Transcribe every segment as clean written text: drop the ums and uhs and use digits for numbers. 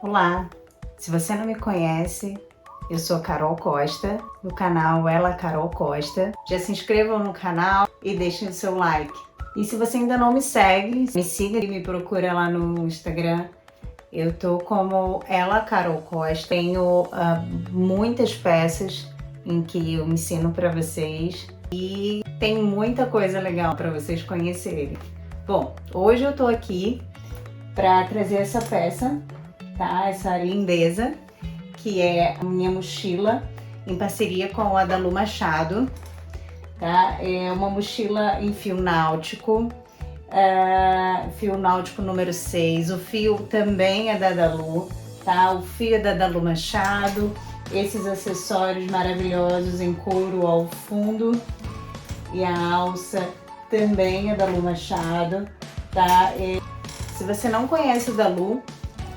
Olá, se você não me conhece, eu sou Carol Costa, do canal Ela Carol Costa. Já se inscrevam no canal e deixem o seu like. E se você ainda não me segue, me siga e me procura lá no Instagram. Eu tô como Ela Carol Costa. Tenho muitas peças em que eu ensino para vocês e tem muita coisa legal para vocês conhecerem. Bom, hoje eu tô aqui para trazer essa peça, tá? Essa lindeza, que é a minha mochila em parceria com a Dalu Machado, tá? É uma mochila em fio náutico número 6. O fio também é da Dalu, tá? O fio é da Dalu Machado. Esses acessórios maravilhosos em couro ao fundo e a alça também é da Dalu Machado, tá? Se você não conhece a Dalu,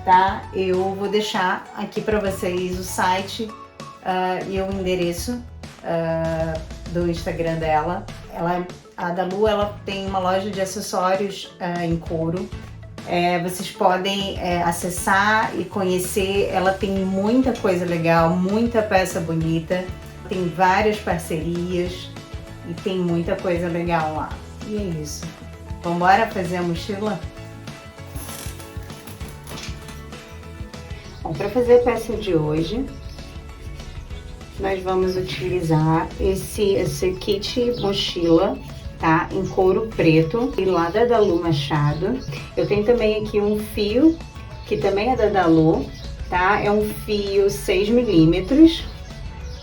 tá? Eu vou deixar aqui para vocês o site e o endereço do Instagram dela. A Dalu, ela tem uma loja de acessórios em couro. Vocês podem acessar e conhecer. Ela tem muita coisa legal, muita peça bonita, tem várias parcerias e tem muita coisa legal lá. E é isso. Vamos embora fazer a mochila? Bom, para fazer a peça de hoje, nós vamos utilizar esse kit mochila, tá? Em couro preto, e lá da Dalu Machado. Eu tenho também aqui um fio, que também é da Dalu, tá? É um fio 6 milímetros,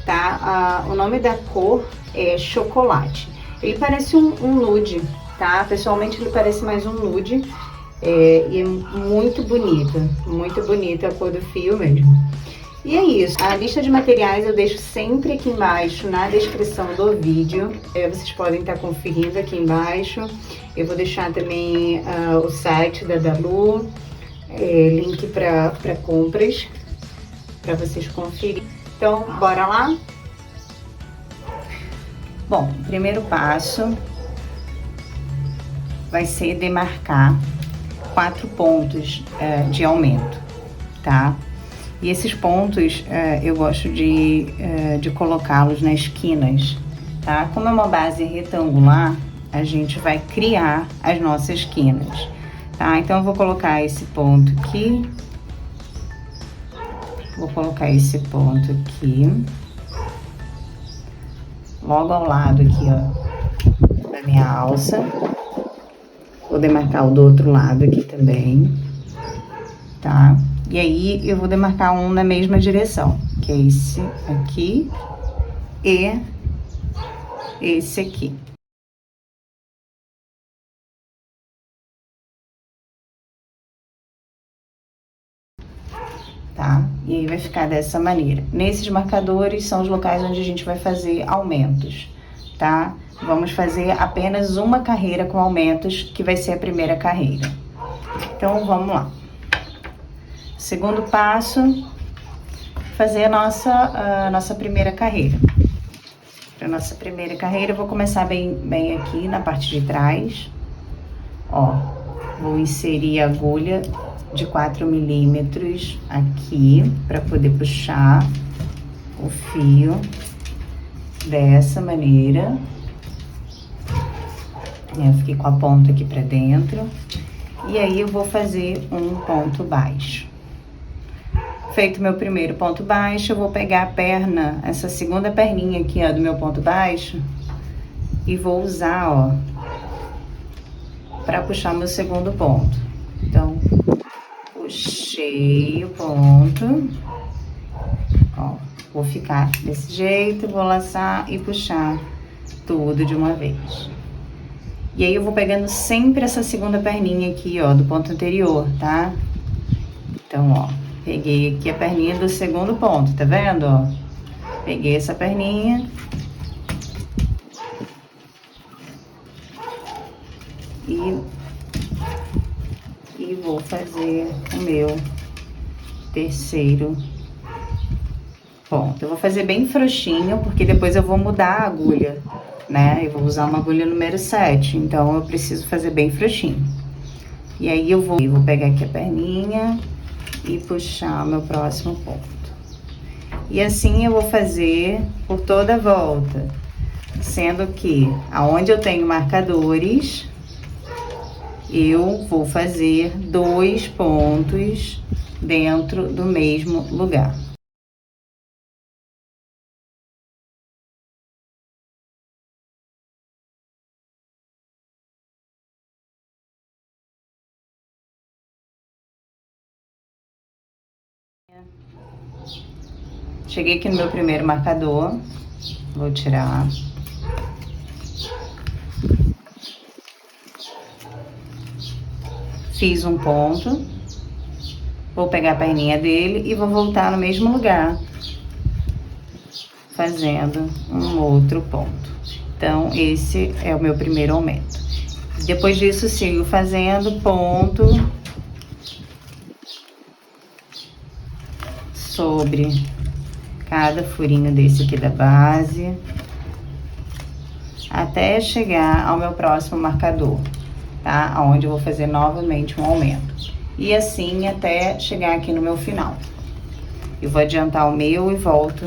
tá? O nome da cor é chocolate. Ele parece um nude, tá? Pessoalmente ele parece mais um nude. E é muito bonita a cor do fio mesmo. E é isso. A lista de materiais eu deixo sempre aqui embaixo na descrição do vídeo. Vocês podem estar conferindo aqui embaixo. Eu vou deixar também o site da Dalu, link para compras, para vocês conferirem. Então, bora lá? Bom, o primeiro passo vai ser demarcar 4 pontos de aumento, tá? E esses pontos eu gosto de colocá-los nas esquinas, tá? Como é uma base retangular, a gente vai criar as nossas esquinas, tá? Então eu vou colocar esse ponto aqui, logo ao lado aqui, ó, da minha alça. Vou demarcar o do outro lado aqui também, tá? E aí, eu vou demarcar um na mesma direção, que é esse aqui e esse aqui. Tá? E aí vai ficar dessa maneira. Nesses marcadores são os locais onde a gente vai fazer aumentos, tá? Vamos fazer apenas uma carreira com aumentos, que vai ser a primeira carreira. Então, vamos lá. Segundo passo, fazer a nossa primeira carreira. Para nossa primeira carreira, eu vou começar bem aqui na parte de trás. Ó, vou inserir a agulha de 4 milímetros aqui, para poder puxar o fio dessa maneira. Eu fiquei com a ponta aqui pra dentro. E aí, eu vou fazer um ponto baixo. Feito meu primeiro ponto baixo, eu vou pegar a perna, essa segunda perninha aqui, ó, do meu ponto baixo, e vou usar, ó, pra puxar meu segundo ponto. Então, puxei o ponto, ó, vou ficar desse jeito, vou laçar e puxar tudo de uma vez. E aí, eu vou pegando sempre essa segunda perninha aqui, ó, do ponto anterior, tá? Então, ó, peguei aqui a perninha do segundo ponto, tá vendo, ó? Peguei essa perninha. E vou fazer o meu terceiro ponto. Eu vou fazer bem frouxinho, porque depois eu vou mudar a agulha, né? Eu vou usar uma agulha número 7, então eu preciso fazer bem frouxinho. E aí eu vou pegar aqui a perninha e puxar o meu próximo ponto. E assim eu vou fazer por toda a volta, sendo que aonde eu tenho marcadores, eu vou fazer 2 pontos dentro do mesmo lugar. Cheguei aqui no meu primeiro marcador, vou tirar. Fiz um ponto, vou pegar a perninha dele e vou voltar no mesmo lugar, fazendo um outro ponto. Então, esse é o meu primeiro aumento. Depois disso, sigo fazendo ponto sobre cada furinho desse aqui da base, até chegar ao meu próximo marcador, tá? Onde eu vou fazer novamente um aumento. E assim até chegar aqui no meu final. Eu vou adiantar o meu e volto.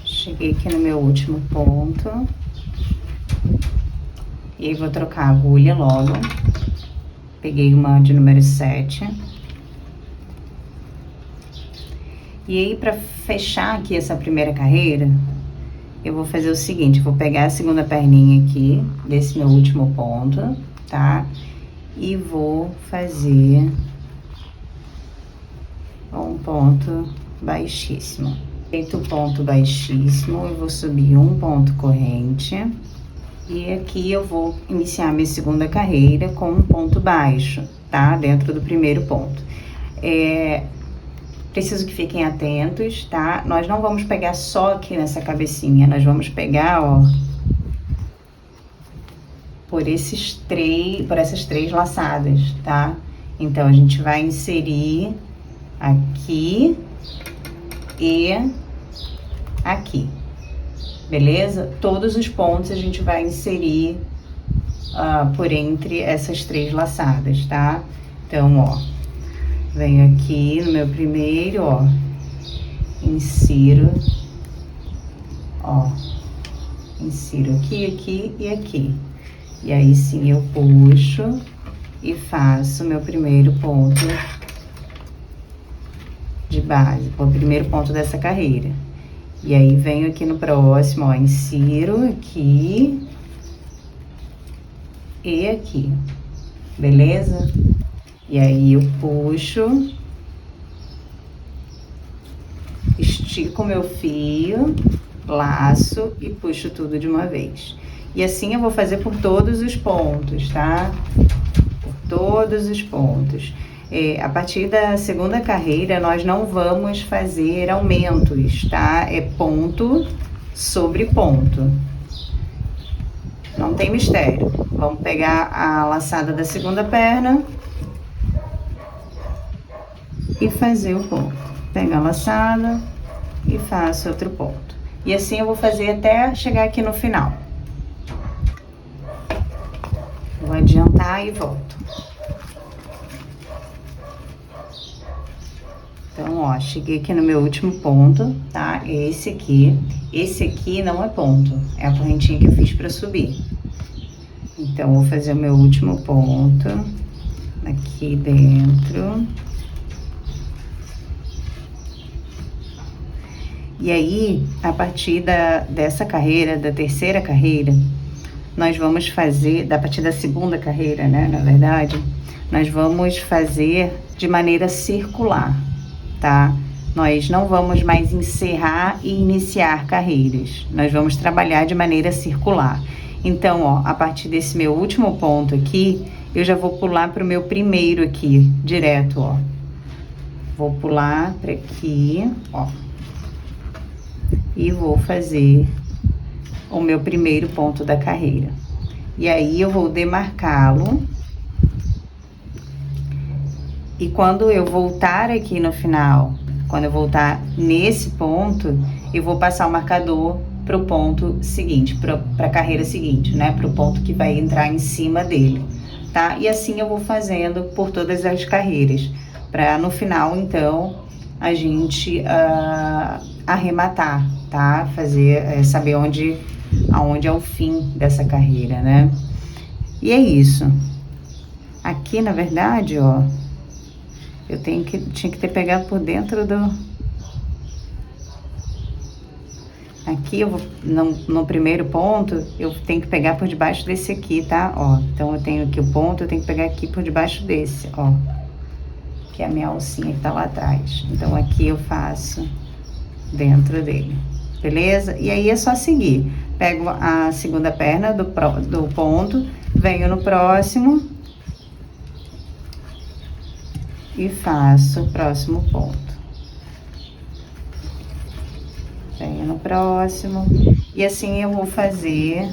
Cheguei aqui no meu último ponto. E aí, vou trocar a agulha logo. Peguei uma de número 7. E aí, pra fechar aqui essa primeira carreira, eu vou fazer o seguinte, eu vou pegar a segunda perninha aqui, desse meu último ponto, tá? E vou fazer um ponto baixíssimo. Feito o ponto baixíssimo, eu vou subir um ponto corrente. E aqui eu vou iniciar minha segunda carreira com um ponto baixo, tá? Dentro do primeiro ponto. Preciso que fiquem atentos, tá? Nós não vamos pegar só aqui nessa cabecinha, nós vamos pegar, ó, por essas três laçadas, tá? Então, a gente vai inserir aqui e aqui, beleza? Todos os pontos a gente vai inserir por entre essas três laçadas, tá? Então, ó, venho aqui no meu primeiro, ó, insiro, ó, insiro aqui, aqui e aqui. E aí sim eu puxo e faço meu primeiro ponto de base, o primeiro ponto dessa carreira. E aí venho aqui no próximo, ó, insiro aqui e aqui, beleza? E aí eu puxo, estico o meu fio, laço e puxo tudo de uma vez. E assim eu vou fazer por todos os pontos, tá? Por todos os pontos. A partir da segunda carreira, nós não vamos fazer aumentos, tá? É ponto sobre ponto. Não tem mistério. Vamos pegar a laçada da segunda perna e fazer o ponto. Pego a laçada e faço outro ponto. E assim eu vou fazer até chegar aqui no final. Vou adiantar e volto. Então, ó, cheguei aqui no meu último ponto, tá? Esse aqui. Esse aqui não é ponto, é a correntinha que eu fiz pra subir. Então, vou fazer o meu último ponto aqui dentro. E aí, a partir dessa carreira, da terceira carreira, nós vamos fazer, a partir da segunda carreira, né, na verdade, nós vamos fazer de maneira circular, tá? Nós não vamos mais encerrar e iniciar carreiras, nós vamos trabalhar de maneira circular. Então, ó, a partir desse meu último ponto aqui, eu já vou pular para o meu primeiro aqui, direto, ó. Vou pular para aqui, ó. E vou fazer o meu primeiro ponto da carreira. E aí, eu vou demarcá-lo. E quando eu voltar aqui no final Quando eu voltar nesse ponto, eu vou passar o marcador para o ponto seguinte, para a carreira seguinte, né? Para o ponto que vai entrar em cima dele, tá? E assim eu vou fazendo por todas as carreiras, para no final, então, a gente arrematar, tá? Fazer, saber aonde é o fim dessa carreira, né? E é isso. Aqui, na verdade, ó, eu tinha que ter pegado por dentro do... Aqui, eu vou, no primeiro ponto, eu tenho que pegar por debaixo desse aqui, tá? Ó, então, eu tenho aqui o ponto, eu tenho que pegar aqui por debaixo desse, ó. Que é a minha alcinha que tá lá atrás. Então, aqui eu faço dentro dele, beleza? E aí, é só seguir. Pego a segunda perna do ponto, venho no próximo e faço o próximo ponto. Venho no próximo. E assim eu vou fazer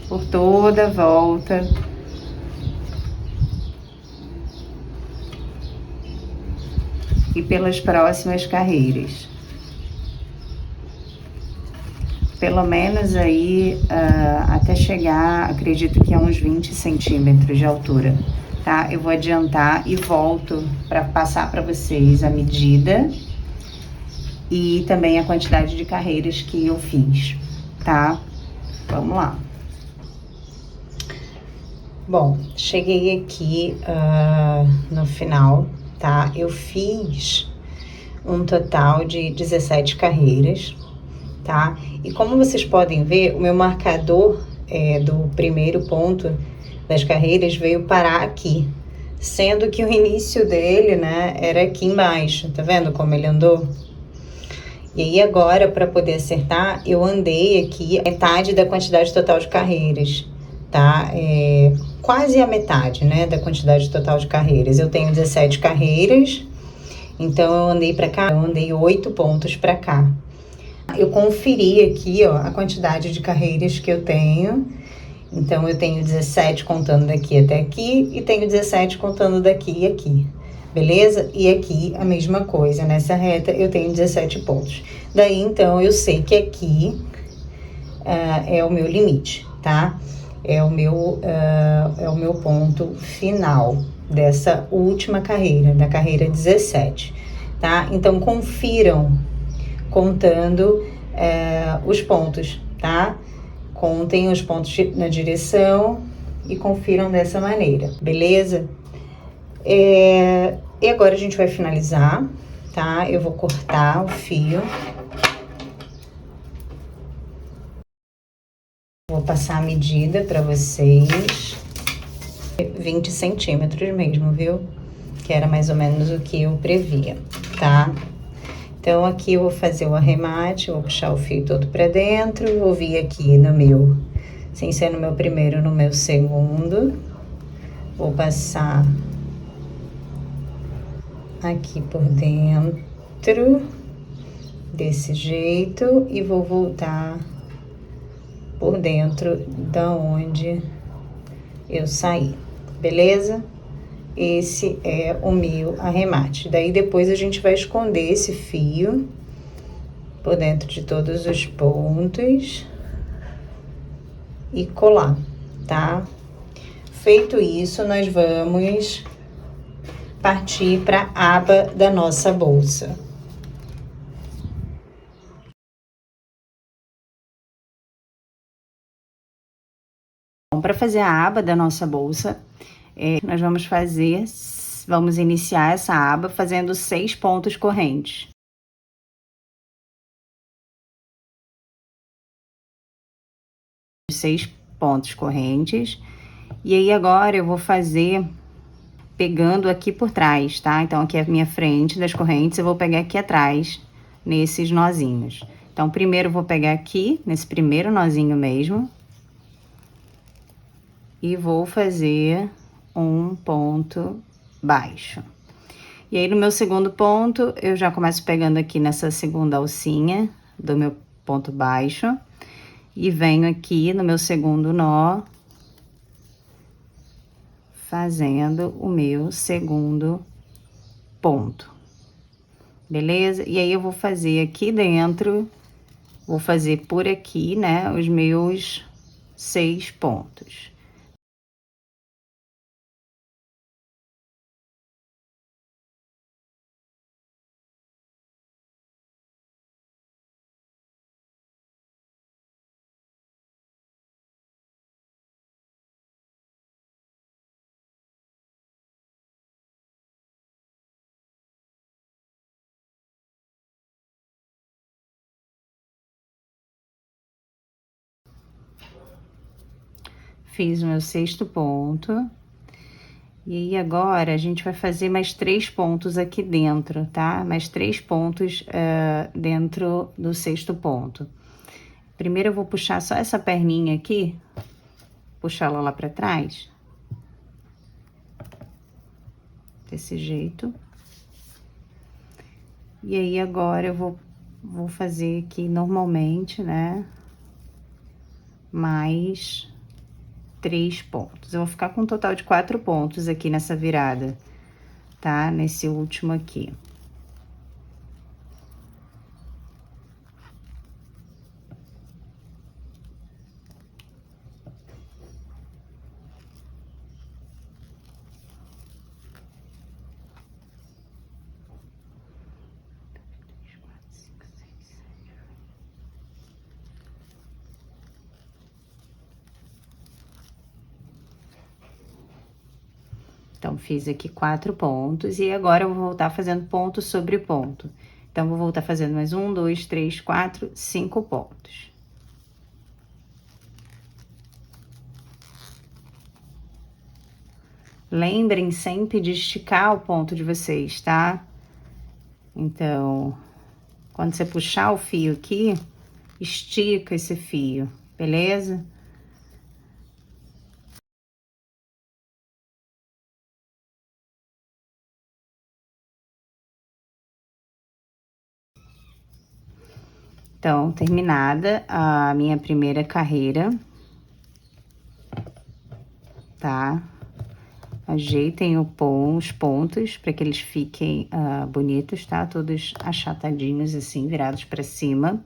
por toda a volta. E pelas próximas carreiras. Pelo menos aí, até chegar, acredito que a uns 20 centímetros de altura, tá? Eu vou adiantar e volto para passar para vocês a medida e também a quantidade de carreiras que eu fiz, tá? Vamos lá. Bom, cheguei aqui no final, tá? Eu fiz um total de 17 carreiras, tá? E como vocês podem ver, o meu marcador do primeiro ponto das carreiras veio parar aqui, sendo que o início dele, né, era aqui embaixo, tá vendo como ele andou? E aí agora, para poder acertar, eu andei aqui metade da quantidade total de carreiras, tá? Quase a metade, né, da quantidade total de carreiras. Eu tenho 17 carreiras, então eu andei para cá, eu andei 8 pontos para cá. Eu conferi aqui, ó, a quantidade de carreiras que eu tenho. Então, eu tenho 17 contando daqui até aqui e tenho 17 contando daqui e aqui. Beleza? E aqui a mesma coisa, nessa reta eu tenho 17 pontos. Daí, então, eu sei que aqui é o meu limite, tá? É o meu ponto final dessa última carreira, da carreira 17, tá? Então, confiram contando os pontos, tá? Contem os pontos na direção e confiram dessa maneira, beleza? E agora a gente vai finalizar, tá? Eu vou cortar o fio. Vou passar a medida para vocês. 20 centímetros mesmo, viu? Que era mais ou menos o que eu previa, tá? Então, aqui eu vou fazer o arremate, vou puxar o fio todo pra dentro, vou vir aqui no meu, sem ser no meu primeiro, no meu segundo. Vou passar aqui por dentro, desse jeito, e vou voltar por dentro da onde eu saí, beleza? Esse é o meu arremate. Daí, depois a gente vai esconder esse fio por dentro de todos os pontos e colar, tá? Feito isso, nós vamos partir para a aba da nossa bolsa. Bom, para fazer a aba da nossa bolsa, nós vamos iniciar essa aba fazendo 6 pontos correntes. Seis pontos correntes. E aí, agora eu vou fazer pegando aqui por trás, tá? Então, aqui é a minha frente das correntes, eu vou pegar aqui atrás, nesses nozinhos. Então, primeiro eu vou pegar aqui, nesse primeiro nozinho mesmo. E vou fazer um ponto baixo. E aí, no meu segundo ponto, eu já começo pegando aqui nessa segunda alcinha do meu ponto baixo. E venho aqui no meu segundo nó, fazendo o meu segundo ponto, beleza? E aí eu vou fazer aqui dentro, vou fazer por aqui, né, os meus 6 pontos. Fiz o meu 6º ponto. E aí, agora, a gente vai fazer mais 3 pontos aqui dentro, tá? Mais 3 pontos dentro do 6º ponto. Primeiro, eu vou puxar só essa perninha aqui, puxar ela lá pra trás. Desse jeito. E aí, agora, eu vou fazer aqui normalmente, né? Mais 3 pontos. Eu vou ficar com um total de 4 pontos aqui nessa virada, tá? Nesse último aqui. Então, fiz aqui 4 pontos e agora eu vou voltar fazendo ponto sobre ponto. Então, vou voltar fazendo mais 1, 2, 3, 4, 5 pontos. Lembrem sempre de esticar o ponto de vocês, tá? Então, quando você puxar o fio aqui, estica esse fio, beleza? Então, terminada a minha primeira carreira, tá? Ajeitem os pontos para que eles fiquem bonitos, tá? Todos achatadinhos assim, virados para cima.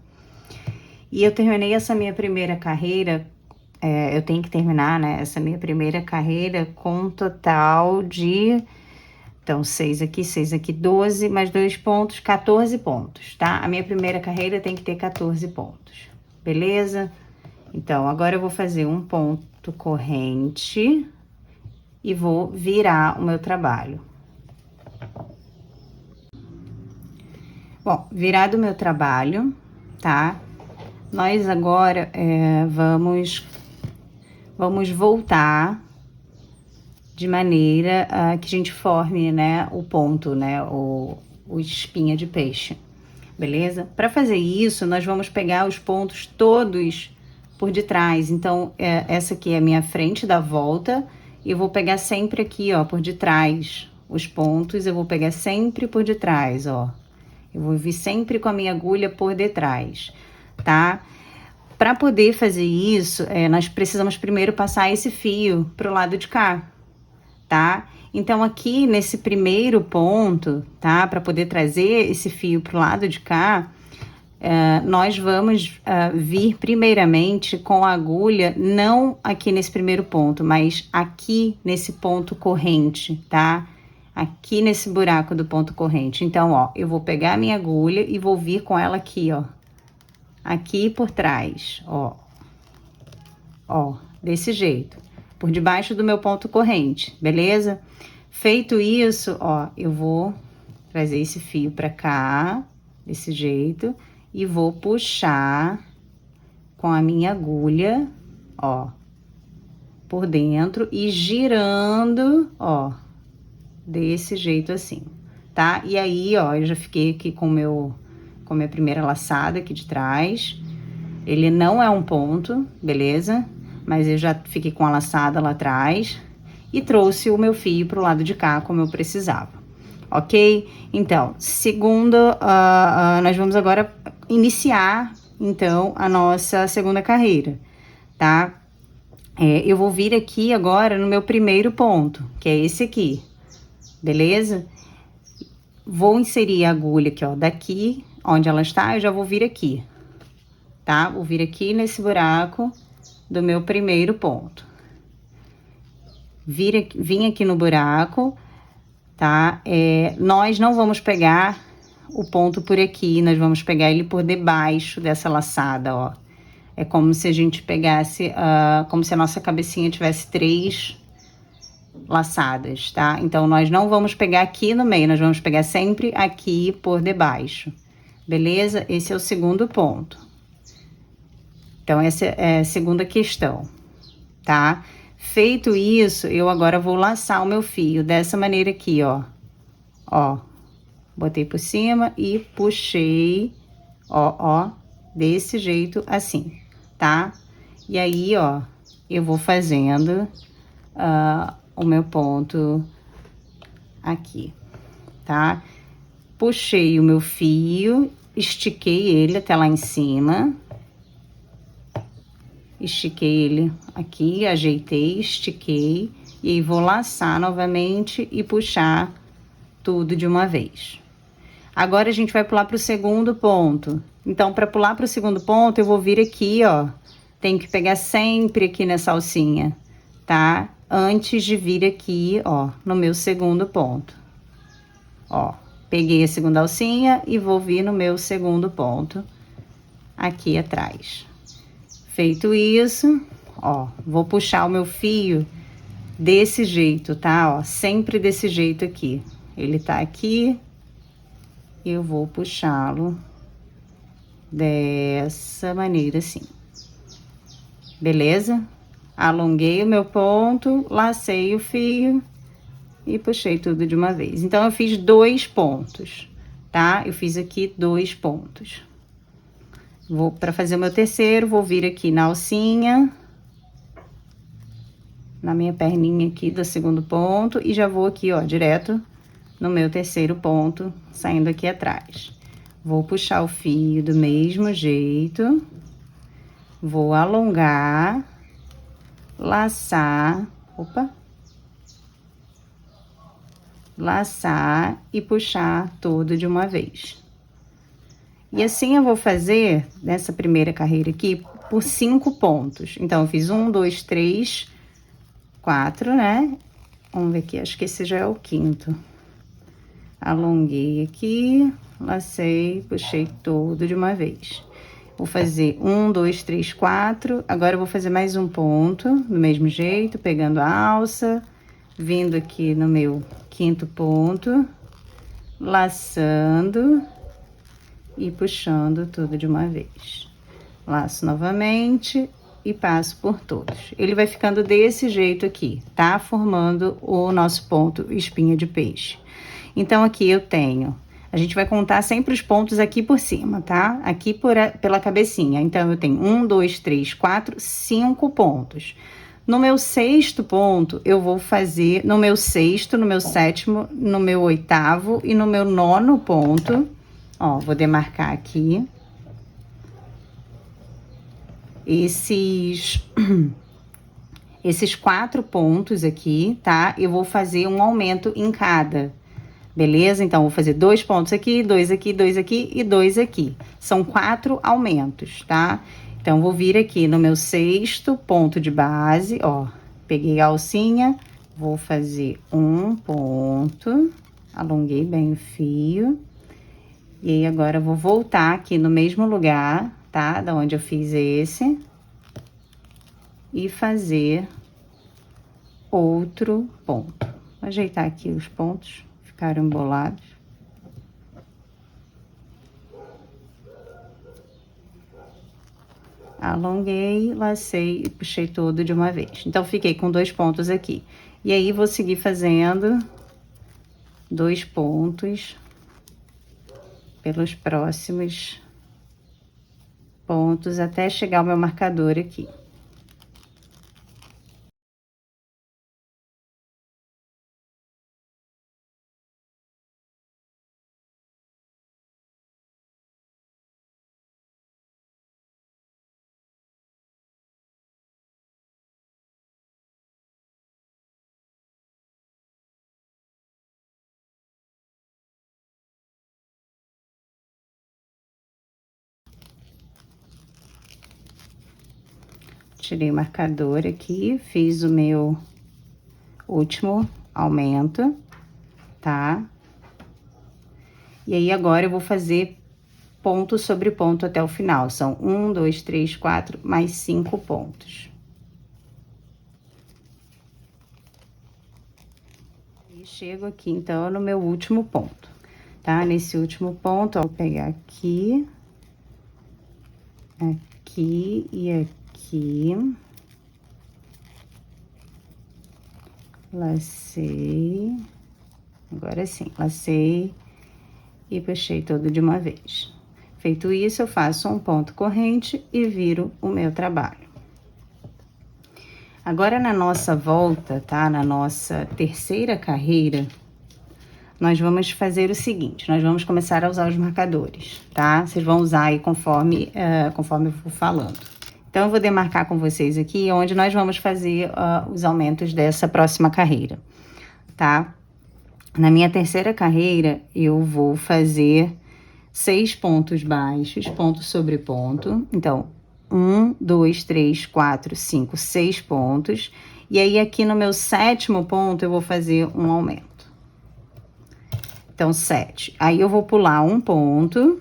E eu terminei essa minha primeira carreira, eu tenho que terminar, né? Essa minha primeira carreira com um total de... Então, 6 aqui, 12, mais 2 pontos, 14 pontos, tá? A minha primeira carreira tem que ter 14 pontos, beleza? Então, agora eu vou fazer um ponto corrente e vou virar o meu trabalho. Bom, virado o meu trabalho, tá? Nós agora vamos voltar de maneira que a gente forme, né, o ponto, né, o espinha de peixe, beleza? Para fazer isso, nós vamos pegar os pontos todos por detrás. Então, essa aqui é a minha frente da volta, e eu vou pegar sempre aqui, ó, por detrás. Os pontos eu vou pegar sempre por detrás, ó. Eu vou vir sempre com a minha agulha por detrás, tá? Para poder fazer isso, nós precisamos primeiro passar esse fio pro lado de cá, tá? Então, aqui nesse primeiro ponto, tá? Para poder trazer esse fio pro lado de cá, nós vamos vir primeiramente com a agulha, não aqui nesse primeiro ponto, mas aqui nesse ponto corrente, tá? Aqui nesse buraco do ponto corrente. Então, ó, eu vou pegar a minha agulha e vou vir com ela aqui, ó. Aqui por trás, ó. Ó, desse jeito. Por debaixo do meu ponto corrente, beleza? Feito isso, ó, eu vou trazer esse fio pra cá, desse jeito, e vou puxar com a minha agulha, ó, por dentro e girando, ó, desse jeito assim, tá? E aí, ó, eu já fiquei aqui com a minha primeira laçada aqui de trás. Ele não é um ponto, beleza? Mas eu já fiquei com a laçada lá atrás e trouxe o meu fio pro lado de cá, como eu precisava, ok? Então, nós vamos agora iniciar, então, a nossa segunda carreira, tá? Eu vou vir aqui agora no meu primeiro ponto, que é esse aqui, beleza? vou inserir a agulha aqui, ó, daqui, onde ela está, eu já vou vir aqui, tá? Vou vir aqui nesse buraco do meu primeiro ponto. Vim aqui no buraco, tá? Nós não vamos pegar o ponto por aqui, nós vamos pegar ele por debaixo dessa laçada, ó. É como se a gente pegasse, como se a nossa cabecinha tivesse 3 laçadas, tá? Então, nós não vamos pegar aqui no meio, nós vamos pegar sempre aqui por debaixo, beleza? Esse é o segundo ponto. Então, essa é a segunda questão, tá? Feito isso, eu agora vou laçar o meu fio dessa maneira aqui, ó. Ó, botei por cima e puxei, ó, desse jeito assim, tá? E aí, ó, eu vou fazendo o meu ponto aqui, tá? Puxei o meu fio, estiquei ele até lá em cima. Estiquei ele aqui, ajeitei, estiquei. E aí, vou laçar novamente e puxar tudo de uma vez. Agora, a gente vai pular pro segundo ponto. Então, para pular pro segundo ponto, eu vou vir aqui, ó. Tenho que pegar sempre aqui nessa alcinha, tá? Antes de vir aqui, ó, no meu segundo ponto. Ó, peguei a segunda alcinha e vou vir no meu segundo ponto aqui atrás. Feito isso, ó, vou puxar o meu fio desse jeito, tá? Ó, sempre desse jeito aqui. Ele tá aqui, eu vou puxá-lo dessa maneira assim. Beleza? Alonguei o meu ponto, lacei o fio e puxei tudo de uma vez. Então, eu fiz 2 pontos, tá? Eu fiz aqui 2 pontos. Para fazer o meu terceiro, vou vir aqui na alcinha, na minha perninha aqui do segundo ponto, e já vou aqui, ó, direto no meu terceiro ponto, saindo aqui atrás. Vou puxar o fio do mesmo jeito, vou alongar, laçar, laçar e puxar tudo de uma vez. E assim eu vou fazer nessa primeira carreira aqui por 5 pontos. Então, eu fiz 1, 2, 3, 4, né? Vamos ver aqui, acho que esse já é o quinto. Alonguei aqui, lacei, puxei tudo de uma vez. Vou fazer 1, 2, 3, 4. Agora eu vou fazer mais um ponto, do mesmo jeito, pegando a alça, vindo aqui no meu quinto ponto, laçando e puxando tudo de uma vez. Laço novamente e passo por todos. Ele vai ficando desse jeito aqui, tá? Formando o nosso ponto espinha de peixe. Então, aqui eu tenho... A gente vai contar sempre os pontos aqui por cima, tá? Aqui pela cabecinha. Então, eu tenho 1, 2, 3, 4, 5 pontos. No meu sexto ponto, eu vou fazer... No meu sexto, no meu sétimo, no meu oitavo e no meu nono ponto... Ó, vou demarcar aqui. Esses 4 pontos aqui, tá? Eu vou fazer um aumento em cada, beleza? Então, vou fazer 2 pontos aqui, 2 aqui, 2 aqui e 2 aqui. São 4 aumentos, tá? Então, vou vir aqui no meu sexto ponto de base, ó. Peguei a alcinha, vou fazer um ponto, alonguei bem o fio. E aí, agora, eu vou voltar aqui no mesmo lugar, tá? Da onde eu fiz esse. E fazer outro ponto. Vou ajeitar aqui os pontos, ficaram embolados. Alonguei, lacei e puxei tudo de uma vez. Então, fiquei com 2 pontos aqui. E aí, vou seguir fazendo 2 pontos pelos próximos pontos até chegar ao meu marcador aqui. Tirei o marcador aqui, fiz o meu último aumento, tá? E aí, agora eu vou fazer ponto sobre ponto até o final. São 1, 2, 3, 4, mais 5 pontos. E chego aqui, então, no meu último ponto, tá? Nesse último ponto, ó, vou pegar aqui, aqui e aqui. Lacei. Agora sim, lacei e puxei todo de uma vez. Feito isso, eu faço um ponto corrente e viro o meu trabalho. Agora, na nossa volta, tá? Na nossa terceira carreira, nós vamos fazer o seguinte, nós vamos começar a usar os marcadores, tá? Vocês vão usar aí conforme eu for falando. Então, eu vou demarcar com vocês aqui onde nós vamos fazer os aumentos dessa próxima carreira, tá? Na minha terceira carreira, eu vou fazer 6 pontos baixos, ponto sobre ponto. Então, 1, 2, 3, 4, 5, 6 pontos. E aí, aqui no meu sétimo ponto, eu vou fazer um aumento. Então, 7. Aí, eu vou pular um ponto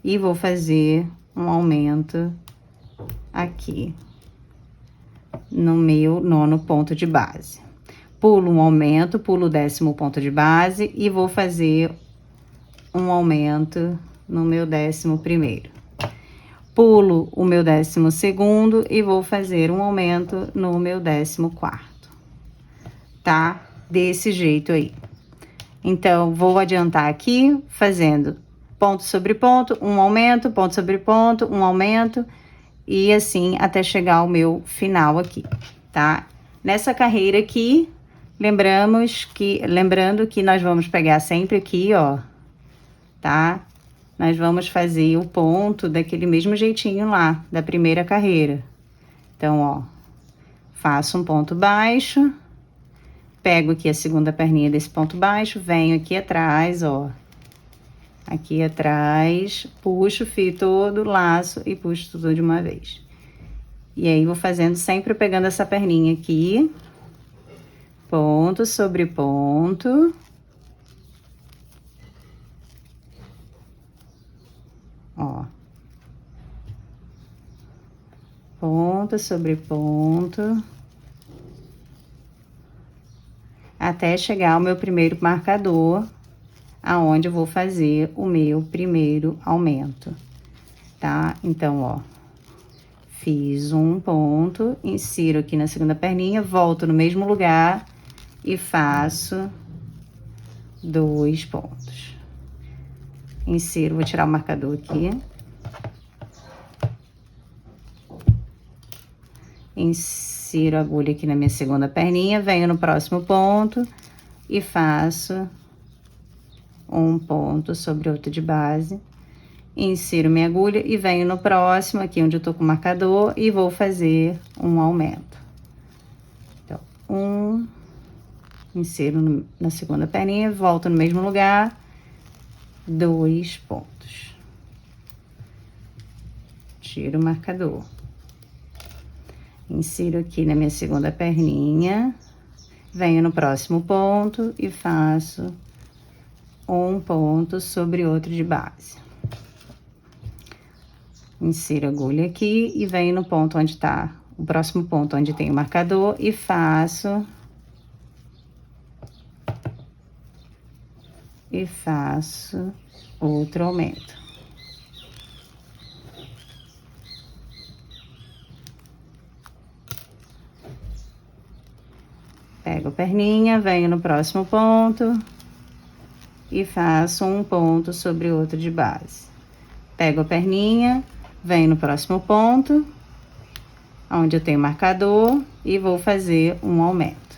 e vou fazer um aumento aqui no meu nono ponto de base. Pulo um aumento, pulo o 10º ponto de base e vou fazer um aumento no meu 11º. Pulo o meu 12º e vou fazer um aumento no meu 14º, tá? Desse jeito aí. Então, vou adiantar aqui, fazendo ponto sobre ponto, um aumento, ponto sobre ponto, um aumento, e assim até chegar ao meu final aqui, tá? Nessa carreira aqui, lembrando que nós vamos pegar sempre aqui, ó, tá? Nós vamos fazer o ponto daquele mesmo jeitinho lá, da primeira carreira. Então, ó, faço um ponto baixo, pego aqui a segunda perninha desse ponto baixo, venho aqui atrás, ó. Aqui atrás, puxo o fio todo, laço e puxo tudo de uma vez. E aí, vou fazendo sempre pegando essa perninha aqui, ponto sobre ponto. Ó. Ponto sobre ponto. Até chegar ao meu primeiro marcador, aonde eu vou fazer o meu primeiro aumento, tá? Então, ó, fiz um ponto, insiro aqui na segunda perninha, volto no mesmo lugar e faço 2 pontos. Insiro, vou tirar o marcador aqui. Insiro a agulha aqui na minha segunda perninha, venho no próximo ponto e faço um ponto sobre outro de base. Insiro minha agulha e venho no próximo, aqui onde eu tô com o marcador, e vou fazer um aumento. Então, insiro na segunda perninha, volto no mesmo lugar, 2 pontos. Tiro o marcador. Insiro aqui na minha segunda perninha, venho no próximo ponto e faço um ponto sobre outro de base. Insiro a agulha aqui e venho no ponto onde tá, o próximo ponto onde tem o marcador, e faço outro aumento. Pego a perninha, venho no próximo ponto e faço um ponto sobre outro de base. Pego a perninha, venho no próximo ponto, onde eu tenho marcador, e vou fazer um aumento.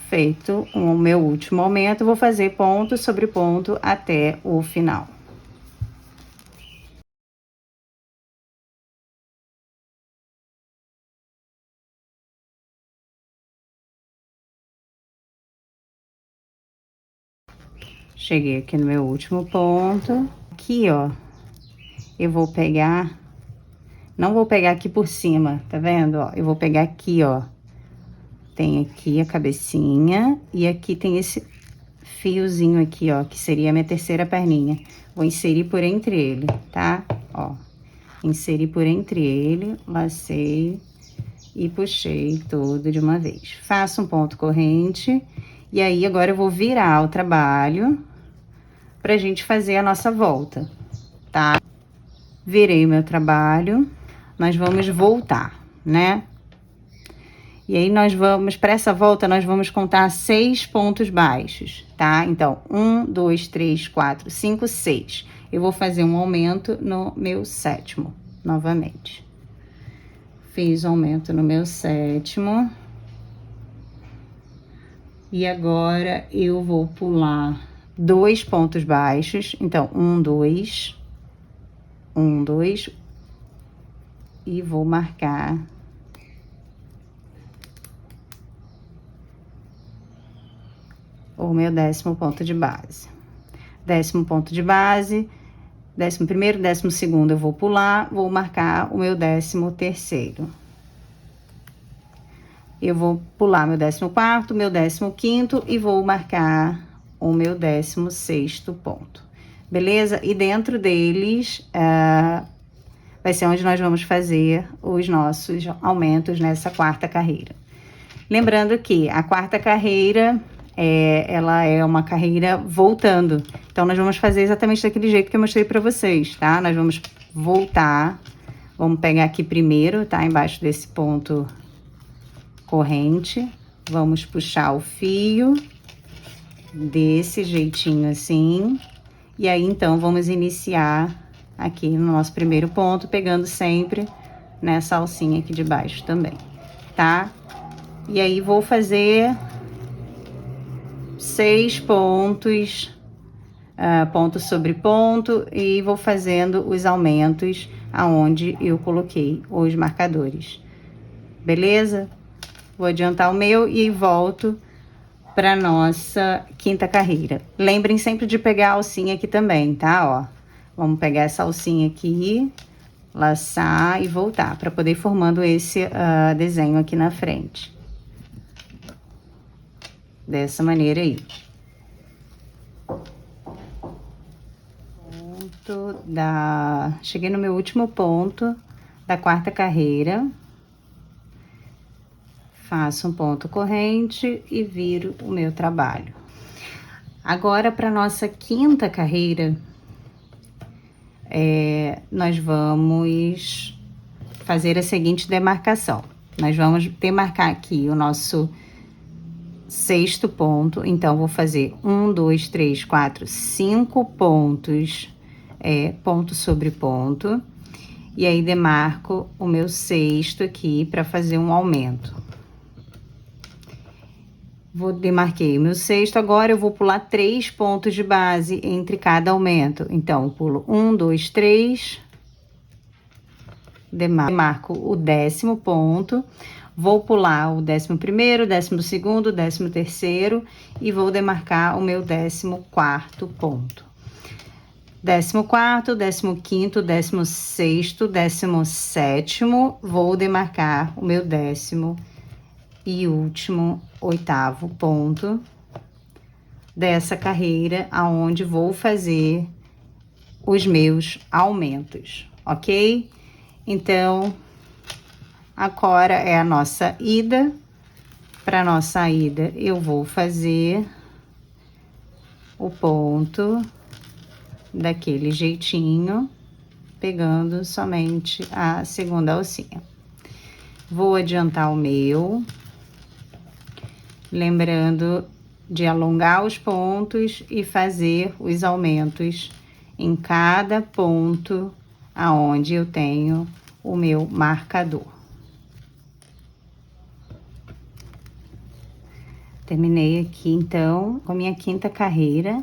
Feito o meu último aumento, vou fazer ponto sobre ponto até o final. Cheguei aqui no meu último ponto. Aqui, ó, eu vou pegar... Não vou pegar aqui por cima, tá vendo, ó? Eu vou pegar aqui, ó. Tem aqui a cabecinha e aqui tem esse fiozinho aqui, ó, que seria a minha terceira perninha. Vou inserir por entre ele, tá? Ó, inseri por entre ele, lacei e puxei todo de uma vez. Faço um ponto corrente e aí agora eu vou virar o trabalho pra gente fazer a nossa volta, tá? Virei o meu trabalho, nós vamos voltar, né? E aí, nós vamos, para essa volta, nós vamos contar 6 pontos baixos, tá? Então, 1, 2, 3, 4, 5, 6. Eu vou fazer um aumento no meu 7º, novamente. Fiz um aumento no meu 7º. E agora, eu vou pular 2 pontos baixos. Então, 1, 2. 1, 2. E vou marcar... o meu 10º ponto de base. 10º ponto de base, 11º, 12º eu vou pular, vou marcar o meu 13º. Eu vou pular meu 14º, meu 15º e vou marcar o meu 16º ponto. Beleza? E dentro deles, vai ser onde nós vamos fazer os nossos aumentos nessa 4ª carreira. Lembrando que a 4ª carreira... ela é uma carreira voltando. Então, nós vamos fazer exatamente daquele jeito que eu mostrei pra vocês, tá? Nós vamos voltar. Vamos pegar aqui primeiro, tá? Embaixo desse ponto corrente. Vamos puxar o fio desse jeitinho assim. E aí, então, vamos iniciar aqui no nosso primeiro ponto, pegando sempre nessa alcinha aqui de baixo também, tá? E aí, vou fazer... 6 pontos, ponto sobre ponto, e vou fazendo os aumentos aonde eu coloquei os marcadores. Beleza? Vou adiantar o meu e volto para nossa 5ª carreira. Lembrem sempre de pegar a alcinha aqui também, tá? Ó, vamos pegar essa alcinha aqui, laçar e voltar, para poder ir formando esse desenho aqui na frente. Dessa maneira aí. Cheguei no meu último ponto da 4ª carreira. Faço um ponto corrente e viro o meu trabalho. Agora, para nossa 5ª carreira, nós vamos fazer a seguinte demarcação. Nós vamos demarcar aqui o nosso 6º ponto, então, vou fazer 1, 2, 3, 4, 5 pontos, ponto sobre ponto, e aí demarco o meu 6º aqui para fazer um aumento. Demarquei o meu 6º, agora eu vou pular 3 pontos de base entre cada aumento. Então, eu pulo 1, 2, 3, demarco o 10º ponto. Vou pular o 11º, 12º, 13º e vou demarcar o meu 14º ponto. 14º, 15º, 16º, 17º, vou demarcar o meu 10º e último 8º ponto dessa carreira, aonde vou fazer os meus aumentos, ok? Então... agora é a nossa ida. Para nossa ida, eu vou fazer o ponto daquele jeitinho, pegando somente a 2ª alcinha. Vou adiantar o meu, lembrando de alongar os pontos e fazer os aumentos em cada ponto aonde eu tenho o meu marcador. Terminei aqui, então, com a minha 5ª carreira.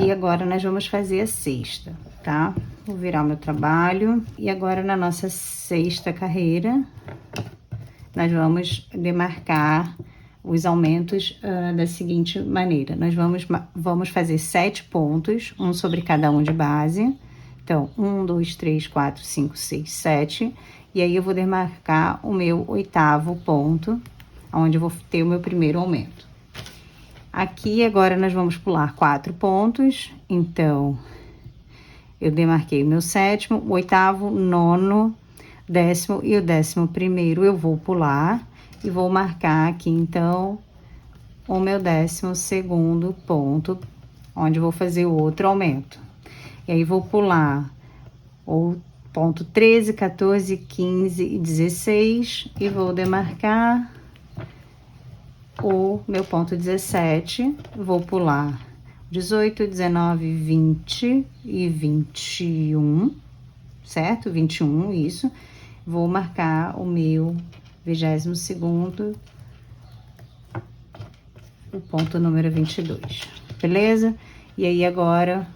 E agora, nós vamos fazer a 6ª, tá? Vou virar o meu trabalho. E agora, na nossa 6ª carreira, nós vamos demarcar os aumentos da seguinte maneira. Nós vamos fazer 7 pontos, um sobre cada um de base. Então, 1, 2, 3, 4, 5, 6, 7. E aí, eu vou demarcar o meu 8º ponto, onde eu vou ter o meu primeiro aumento. Aqui, agora, nós vamos pular 4 pontos. Então, eu demarquei o meu 7º, 8º, 9º, 10º e o 11º eu vou pular e vou marcar aqui, então, o meu 12º ponto, onde eu vou fazer o outro aumento. E aí, vou pular o ponto 13, 14, 15 e 16 e vou demarcar o meu ponto 17, vou pular 18, 19, 20 e 21, certo? 21, isso. Vou marcar o meu 22º, o ponto número 22, beleza? E aí, agora,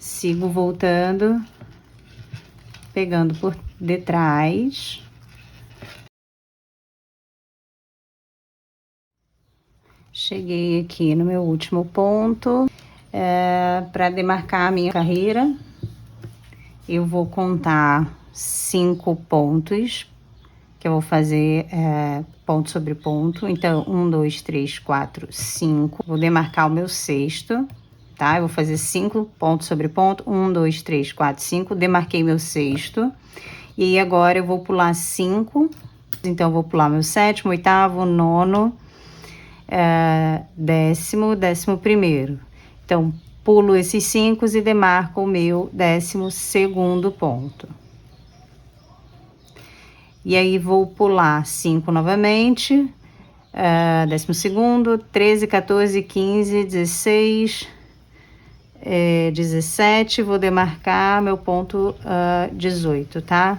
sigo voltando, pegando por detrás. Cheguei aqui no meu último ponto. Para demarcar a minha carreira, eu vou contar 5 pontos, que eu vou fazer ponto sobre ponto. Então, 1, 2, 3, 4, 5. Vou demarcar o meu 6º, tá? Eu vou fazer 5 pontos sobre ponto. 1, 2, 3, 4, 5. Demarquei meu 6º. E aí, agora, eu vou pular 5. Então, eu vou pular meu 7º, 8º, 9º, 10º, 11º. Então, pulo esses 5 e demarco o meu 12º ponto. E aí, vou pular 5 novamente, 12º, 13, 14, 15, 16, 17, vou demarcar meu ponto 18, tá?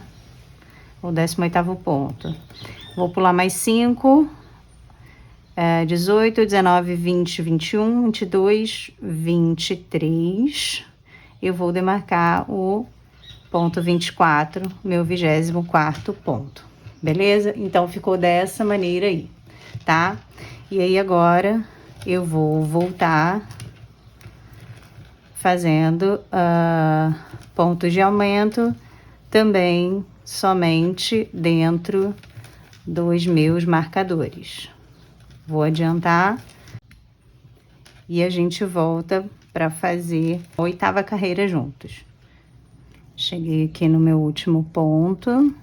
O 18º ponto. Vou pular mais 5, 18, 19, 20, 21, 22, 23. Eu vou demarcar o ponto 24, meu 24º ponto, beleza? Então, ficou dessa maneira aí, tá? E aí, agora, eu vou voltar fazendo pontos de aumento também somente dentro dos meus marcadores. Vou adiantar e a gente volta para fazer a 8ª carreira juntos. Cheguei aqui no meu último ponto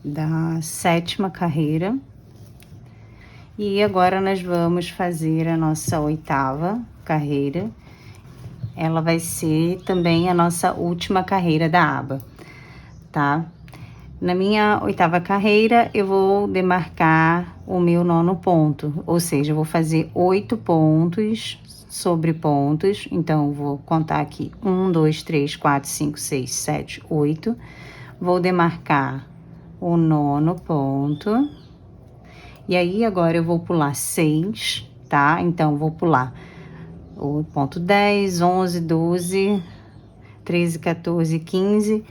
da 7ª carreira. E agora nós vamos fazer a nossa 8ª carreira. Ela vai ser também a nossa última carreira da aba, tá? Na minha 8ª carreira, eu vou demarcar o meu 9º ponto, ou seja, eu vou fazer 8 pontos sobre pontos. Então, eu vou contar aqui 1, 2, 3, 4, 5, 6, 7, 8. Vou demarcar o 9º ponto. E aí, agora eu vou pular 6, tá? Então, vou pular o ponto 10, 11, 12, 13, 14, 15...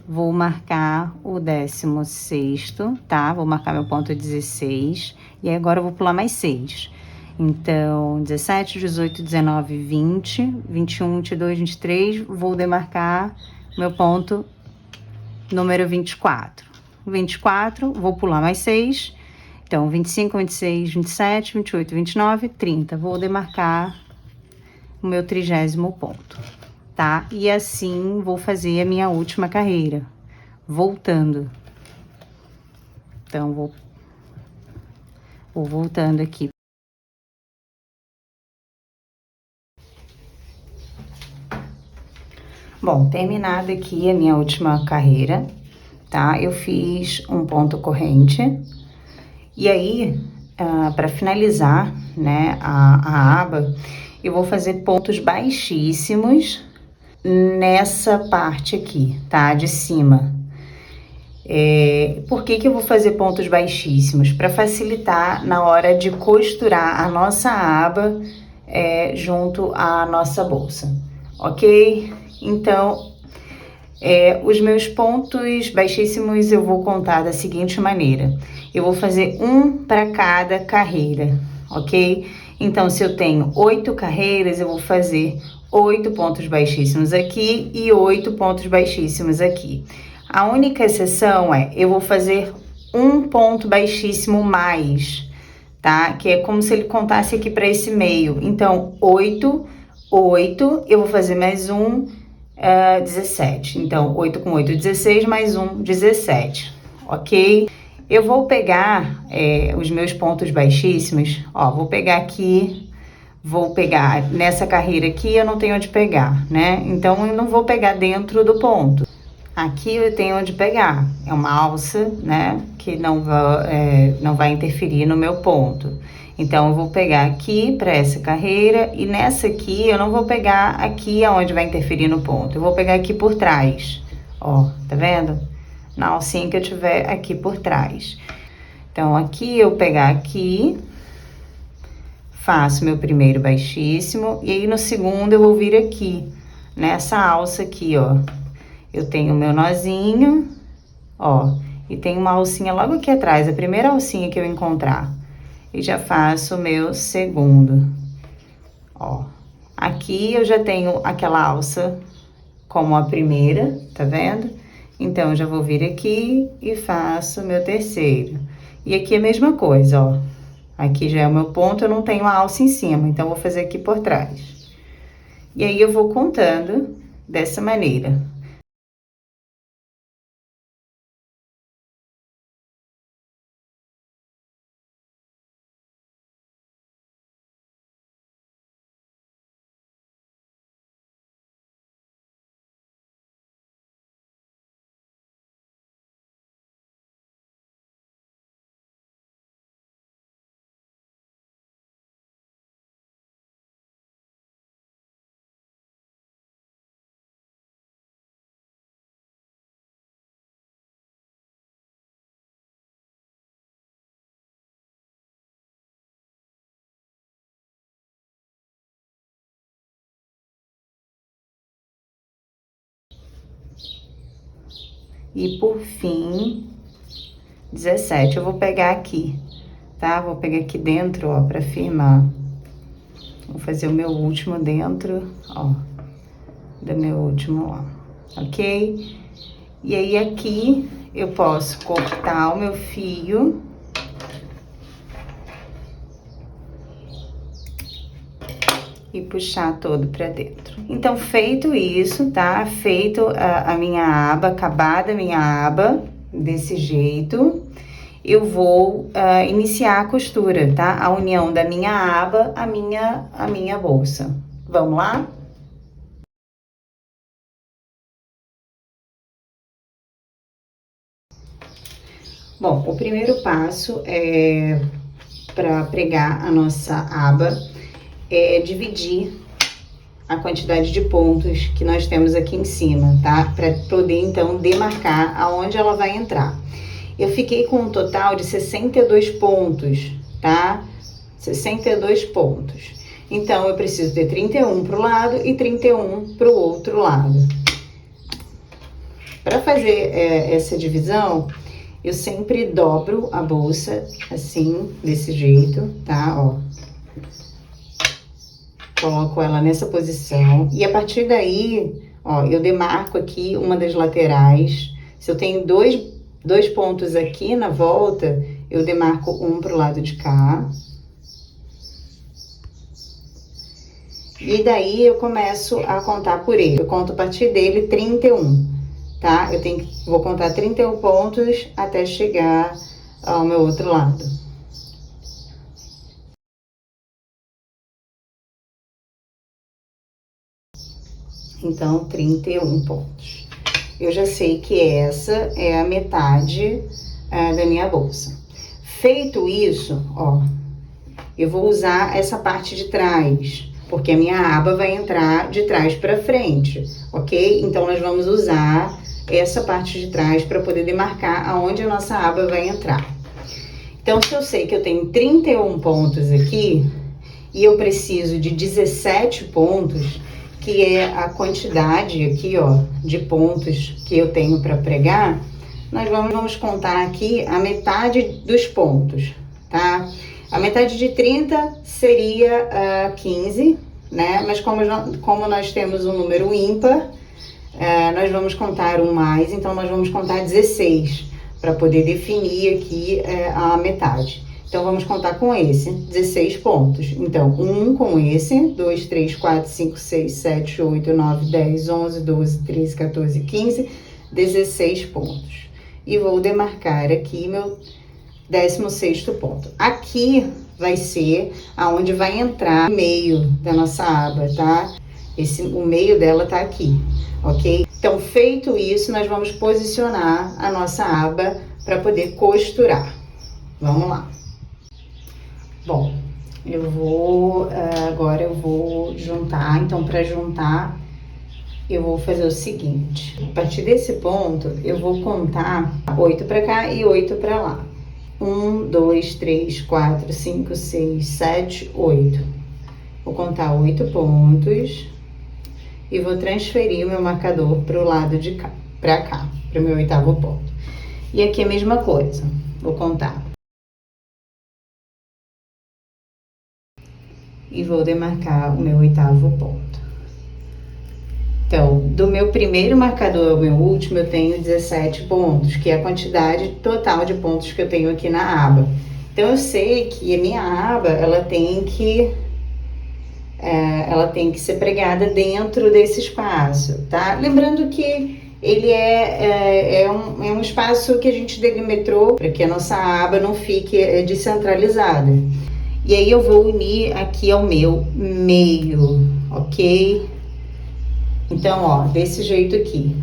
Vou marcar o 16º, tá? Vou marcar meu ponto 16. E aí, agora eu vou pular mais 6. Então, 17, 18, 19, 20, 21, 22, 23. Vou demarcar meu ponto número 24. 24, vou pular mais 6. Então, 25, 26, 27, 28, 29, 30. Vou demarcar o meu 30º ponto. Tá? E assim vou fazer a minha última carreira, voltando. Então, vou voltando aqui. Bom, terminada aqui a minha última carreira, tá? Eu fiz um ponto corrente. E aí, para finalizar, né, a aba, eu vou fazer pontos baixíssimos nessa parte aqui, tá? De cima. Por que eu vou fazer pontos baixíssimos? Para facilitar na hora de costurar a nossa aba junto à nossa bolsa, ok? Então, Os meus pontos baixíssimos eu vou contar da seguinte maneira. Eu vou fazer um para cada carreira, ok? Então, se eu tenho 8 carreiras, eu vou fazer 8 pontos baixíssimos aqui e 8 pontos baixíssimos aqui. A única exceção eu vou fazer um ponto baixíssimo mais, tá? Que é como se ele contasse aqui para esse meio. Então, 8, eu vou fazer mais um, 17. Então, 8 com 8, 16, mais um, 17, ok? Eu vou pegar os meus pontos baixíssimos, vou pegar aqui, vou pegar nessa carreira aqui, eu não tenho onde pegar, né? Então, eu não vou pegar dentro do ponto. Aqui eu tenho onde pegar, é uma alça, né, que não vai interferir no meu ponto. Então, eu vou pegar aqui para essa carreira e nessa aqui eu não vou pegar aqui aonde vai interferir no ponto. Eu vou pegar aqui por trás, tá vendo? Na alcinha que eu tiver aqui por trás. Então, aqui eu pegar aqui, faço meu primeiro baixíssimo e aí no segundo eu vou vir aqui, nessa alça aqui, Eu tenho o meu nozinho, e tem uma alcinha logo aqui atrás, a primeira alcinha que eu encontrar. E já faço o meu segundo, Aqui eu já tenho aquela alça como a primeira, tá vendo? Então, eu já vou vir aqui e faço o meu terceiro. E aqui a mesma coisa, Aqui já é o meu ponto, eu não tenho a alça em cima, então, eu vou fazer aqui por trás. E aí, eu vou contando dessa maneira. E por fim, 17, eu vou pegar aqui, tá? Vou pegar aqui dentro, pra firmar. Vou fazer o meu último dentro, do meu último, ok? E aí, aqui, eu posso cortar o meu fio. E puxar todo pra dentro. Então, feito isso, tá? Feito a minha aba, acabada a minha aba, desse jeito, eu vou iniciar a costura, tá? A união da minha aba à minha bolsa. Vamos lá? Bom, o primeiro passo para pregar a nossa aba é dividir a quantidade de pontos que nós temos aqui em cima, tá? Para poder, então, demarcar aonde ela vai entrar. Eu fiquei com um total de 62 pontos, tá? 62 pontos. Então, eu preciso ter 31 para o lado e 31 para o outro lado. Para fazer essa divisão, eu sempre dobro a bolsa, assim, desse jeito, tá? Coloco ela nessa posição e a partir daí, eu demarco aqui uma das laterais. Se eu tenho dois pontos aqui na volta, eu demarco um pro lado de cá. E daí eu começo a contar por ele. Eu conto a partir dele 31, tá? Vou contar 31 pontos até chegar ao meu outro lado. Então, 31 pontos. Eu já sei que essa é a metade da minha bolsa. Feito isso, eu vou usar essa parte de trás, porque a minha aba vai entrar de trás para frente, ok? Então, nós vamos usar essa parte de trás para poder demarcar aonde a nossa aba vai entrar. Então, se eu sei que eu tenho 31 pontos aqui e eu preciso de 17 pontos, que é a quantidade aqui, ó, de pontos que eu tenho para pregar, nós vamos contar aqui a metade dos pontos, tá? A metade de 30 seria 15, né? Mas como nós temos um número ímpar, nós vamos contar um mais, então nós vamos contar 16 para poder definir aqui a metade. Então vamos contar com esse, 16 pontos. Então, 1 com esse, 2, 3, 4, 5, 6, 7, 8, 9, 10, 11, 12, 13, 14, 15, 16 pontos. E vou demarcar aqui meu 16º ponto. Aqui vai ser aonde vai entrar o meio da nossa aba, tá? O meio dela tá aqui, ok? Então, feito isso, nós vamos posicionar a nossa aba para poder costurar. Vamos lá. Bom, agora eu vou juntar. Então, para juntar, eu vou fazer o seguinte. A partir desse ponto, eu vou contar 8 para cá e 8 para lá. 1, 2, 3, 4, 5, 6, 7, 8. Vou contar 8 pontos e vou transferir o meu marcador para o lado de cá, para o meu 8º ponto. E aqui a mesma coisa, vou contar. E vou demarcar o meu 8º ponto. Então, do meu primeiro marcador ao meu último, eu tenho 17 pontos, que é a quantidade total de pontos que eu tenho aqui na aba. Então, eu sei que a minha aba, ela tem que ser pregada dentro desse espaço, tá? Lembrando que ele é um espaço que a gente delimitou para que a nossa aba não fique descentralizada. E aí eu vou unir aqui ao meu meio, ok? Então, ó, desse jeito aqui.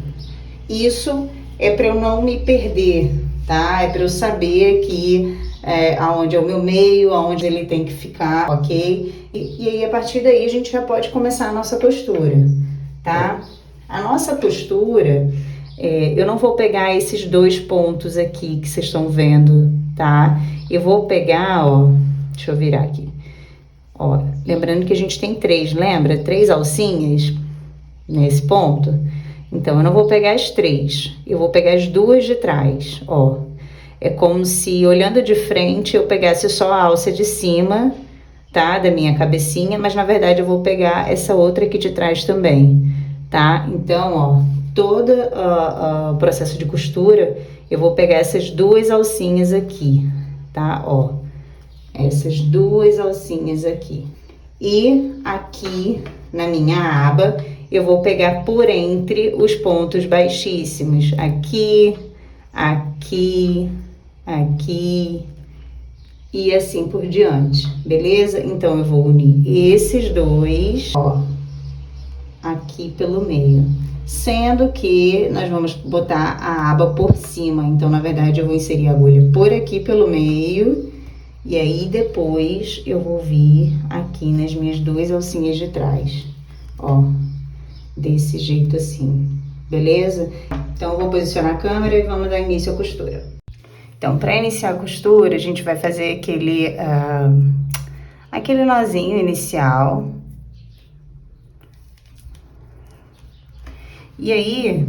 Isso é para eu não me perder, tá? É para eu saber que aonde é o meu meio, aonde ele tem que ficar, ok? E aí, a partir daí, a gente já pode começar a nossa costura, tá? A nossa costura, eu não vou pegar esses 2 pontos aqui que vocês estão vendo, tá? Eu vou pegar, ó, deixa eu virar aqui. Ó, lembrando que a gente tem 3, lembra? 3 alcinhas nesse ponto. Então, eu não vou pegar as 3, eu vou pegar as 2 de trás, ó. É como se, olhando de frente, eu pegasse só a alça de cima, tá? Da minha cabecinha, mas na verdade eu vou pegar essa outra aqui de trás também, tá? Então, ó, todo o processo de costura, eu vou pegar essas 2 alcinhas aqui, tá? Ó, essas 2 alcinhas aqui. E aqui na minha aba, eu vou pegar por entre os pontos baixíssimos. Aqui, aqui, aqui e assim por diante, beleza? Então, eu vou unir esses 2, ó, aqui pelo meio. Sendo que nós vamos botar a aba por cima. Então, na verdade, eu vou inserir a agulha por aqui pelo meio. E aí, depois, eu vou vir aqui nas minhas 2 alcinhas de trás. Ó, desse jeito assim, beleza? Então, eu vou posicionar a câmera e vamos dar início à costura. Então, para iniciar a costura, a gente vai fazer aquele nozinho inicial. E aí,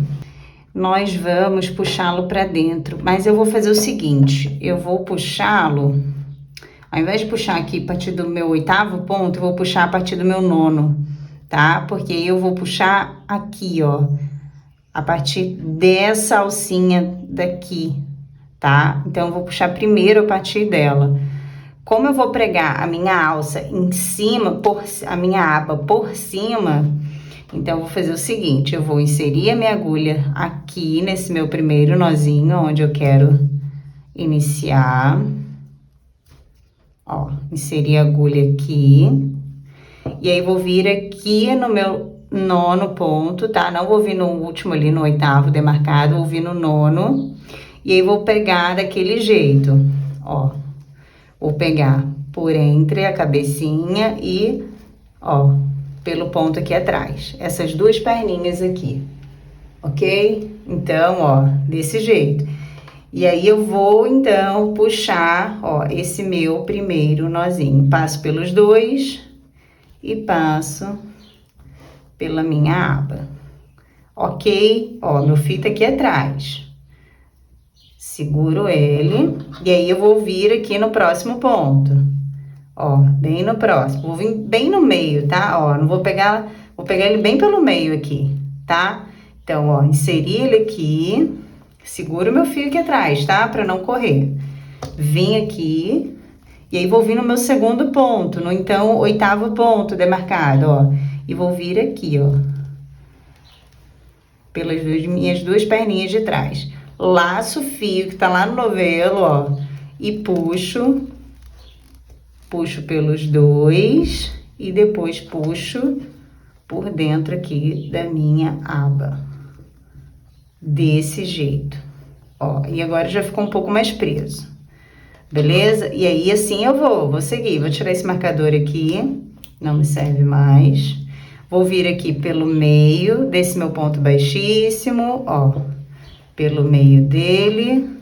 nós vamos puxá-lo para dentro. Mas eu vou fazer o seguinte, eu vou puxá-lo, ao invés de puxar aqui a partir do meu 8º ponto, eu vou puxar a partir do meu 9º, tá? Porque eu vou puxar aqui, ó, a partir dessa alcinha daqui, tá? Então, eu vou puxar primeiro a partir dela. Como eu vou pregar a minha alça em cima, a minha aba por cima, então, eu vou fazer o seguinte, eu vou inserir a minha agulha aqui nesse meu primeiro nozinho, onde eu quero iniciar. Ó, inserir a agulha aqui. E aí, vou vir aqui no meu 9º ponto, tá? Não vou vir no último ali, no 8º demarcado, vou vir no 9º. E aí, vou pegar daquele jeito, ó. Vou pegar por entre a cabecinha e, ó, pelo ponto aqui atrás. Essas 2 perninhas aqui, ok? Então, ó, desse jeito. E aí, eu vou, então, puxar, ó, esse meu primeiro nozinho. Passo pelos 2 e passo pela minha aba. Ok? Ó, meu fio tá aqui atrás. Seguro ele, e aí eu vou vir aqui no próximo ponto. Ó, bem no próximo. Vou vir bem no meio, tá? Ó, não vou pegar, vou pegar ele bem pelo meio aqui, tá? Então, ó, inseri ele aqui, seguro meu fio aqui atrás, tá? Pra não correr. Vim aqui, e aí vou vir no meu segundo ponto, no então 8º ponto demarcado, ó. E vou vir aqui, ó, pelas minhas duas perninhas de trás. Laço o fio que tá lá no novelo, ó, e puxo pelos dois e depois puxo por dentro aqui da minha aba. Desse jeito, ó, e agora já ficou um pouco mais preso, beleza? E aí, assim eu vou seguir, vou tirar esse marcador aqui, não me serve mais. Vou vir aqui pelo meio desse meu ponto baixíssimo, ó, pelo meio dele,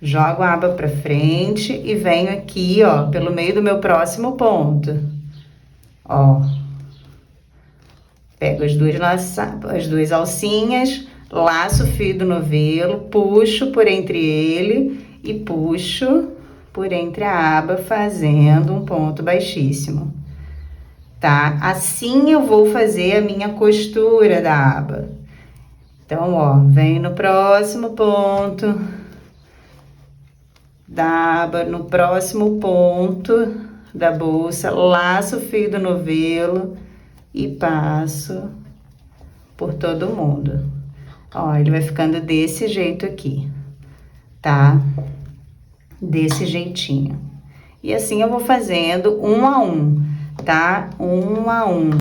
jogo a aba pra frente e venho aqui, ó, pelo meio do meu próximo ponto, ó. Pego as duas alcinhas, laço o fio do novelo, puxo por entre ele e puxo por entre a aba, fazendo um ponto baixíssimo, tá? Assim eu vou fazer a minha costura da aba. Então, ó, venho no próximo ponto da aba, no próximo ponto da bolsa, laço o fio do novelo e passo por todo mundo. Ó, ele vai ficando desse jeito aqui, tá? Desse jeitinho. E assim eu vou fazendo um a um, tá? Um a um.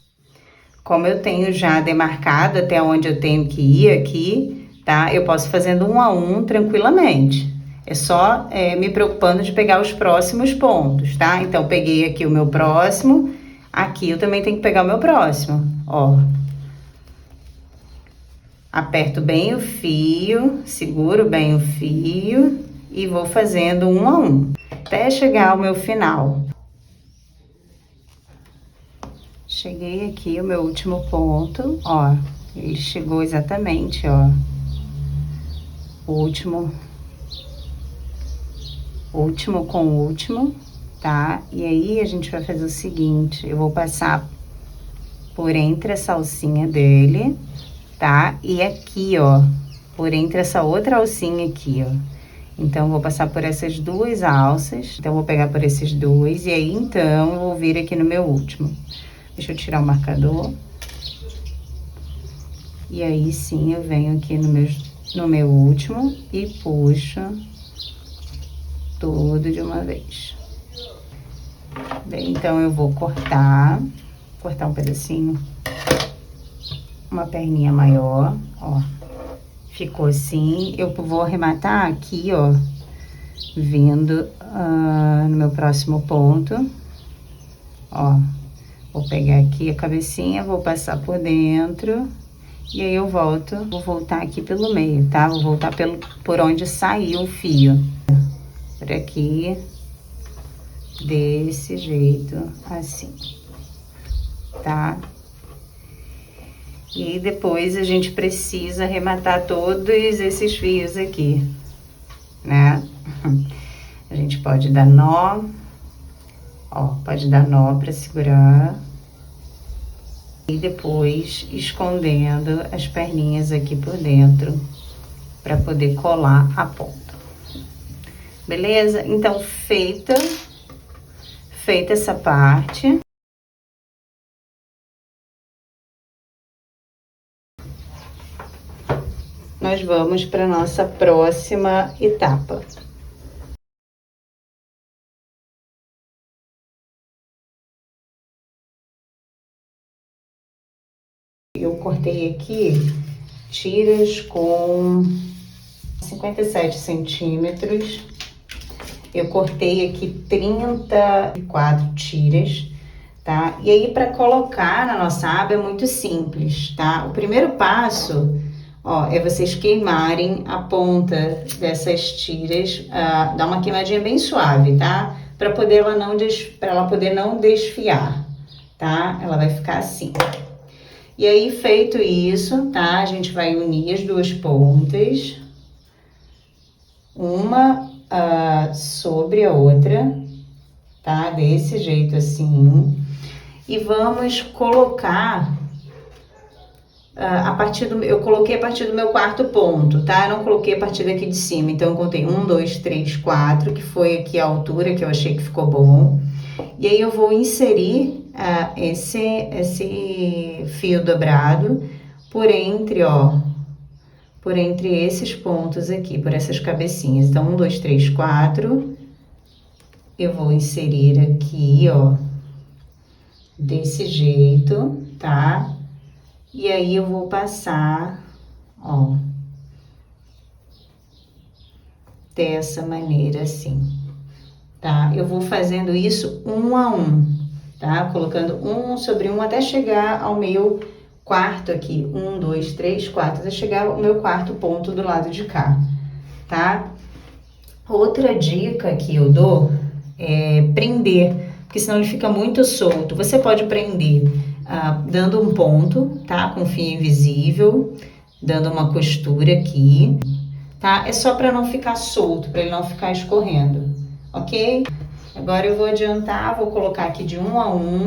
Como eu tenho já demarcado até onde eu tenho que ir aqui, tá? Eu posso fazendo um a um tranquilamente. É só me preocupando de pegar os próximos pontos, tá? Então, peguei aqui o meu próximo, aqui eu também tenho que pegar o meu próximo, ó. Aperto bem o fio, seguro bem o fio e vou fazendo um a um, até chegar ao meu final. Cheguei aqui o meu último ponto, ó, ele chegou exatamente, ó, o último com o último, tá? E aí, a gente vai fazer o seguinte, eu vou passar por entre essa alcinha dele, tá? E aqui, ó, por entre essa outra alcinha aqui, ó. Então, vou passar por essas duas alças, então, vou pegar por esses dois, e aí, então, eu vou vir aqui no meu último. Deixa eu tirar o marcador. E aí, sim, eu venho aqui no meu último e puxo tudo de uma vez. Bem, então, eu vou cortar um pedacinho, uma perninha maior, ó. Ficou assim, eu vou arrematar aqui, ó, vindo no meu próximo ponto, ó. Vou pegar aqui a cabecinha, vou passar por dentro, e aí eu vou voltar aqui pelo meio, tá? Vou voltar por onde saiu o fio. Por aqui, desse jeito, assim, tá? E aí, depois, a gente precisa arrematar todos esses fios aqui, né? A gente pode dar nó, ó, pode dar nó pra segurar. E depois, escondendo as perninhas aqui por dentro, pra poder colar a ponta. Beleza? Então, feita essa parte, nós vamos para nossa próxima etapa. Eu cortei aqui tiras com 57 centímetros. Eu cortei aqui 34 tiras, tá? E aí, para colocar na nossa aba é muito simples, tá? O primeiro passo, ó, é vocês queimarem a ponta dessas tiras, dar uma queimadinha bem suave, tá? Para ela poder não desfiar, tá? Ela vai ficar assim. E aí, feito isso, tá? A gente vai unir as duas pontas, uma sobre a outra, tá? Desse jeito assim. E vamos colocar eu coloquei a partir do meu quarto ponto, tá? Eu não coloquei a partir daqui de cima. Então, eu contei 1, 2, 3, 4, que foi aqui a altura que eu achei que ficou bom. E aí, eu vou inserir esse fio dobrado por entre, ó, por entre esses pontos aqui, por essas cabecinhas. Então, 1, 2, 3, 4. Eu vou inserir aqui, ó, desse jeito, tá? E aí, eu vou passar, ó, dessa maneira assim, tá? Eu vou fazendo isso um a um, tá? Colocando um sobre um até chegar ao meu quarto aqui. 1, 2, 3, 4, até chegar ao meu quarto ponto do lado de cá, tá? Outra dica que eu dou é prender, porque senão ele fica muito solto. Você pode prender dando um ponto, tá? Com fio invisível, dando uma costura aqui, tá? É só para não ficar solto, para ele não ficar escorrendo, ok? Agora eu vou adiantar, vou colocar aqui de um a um.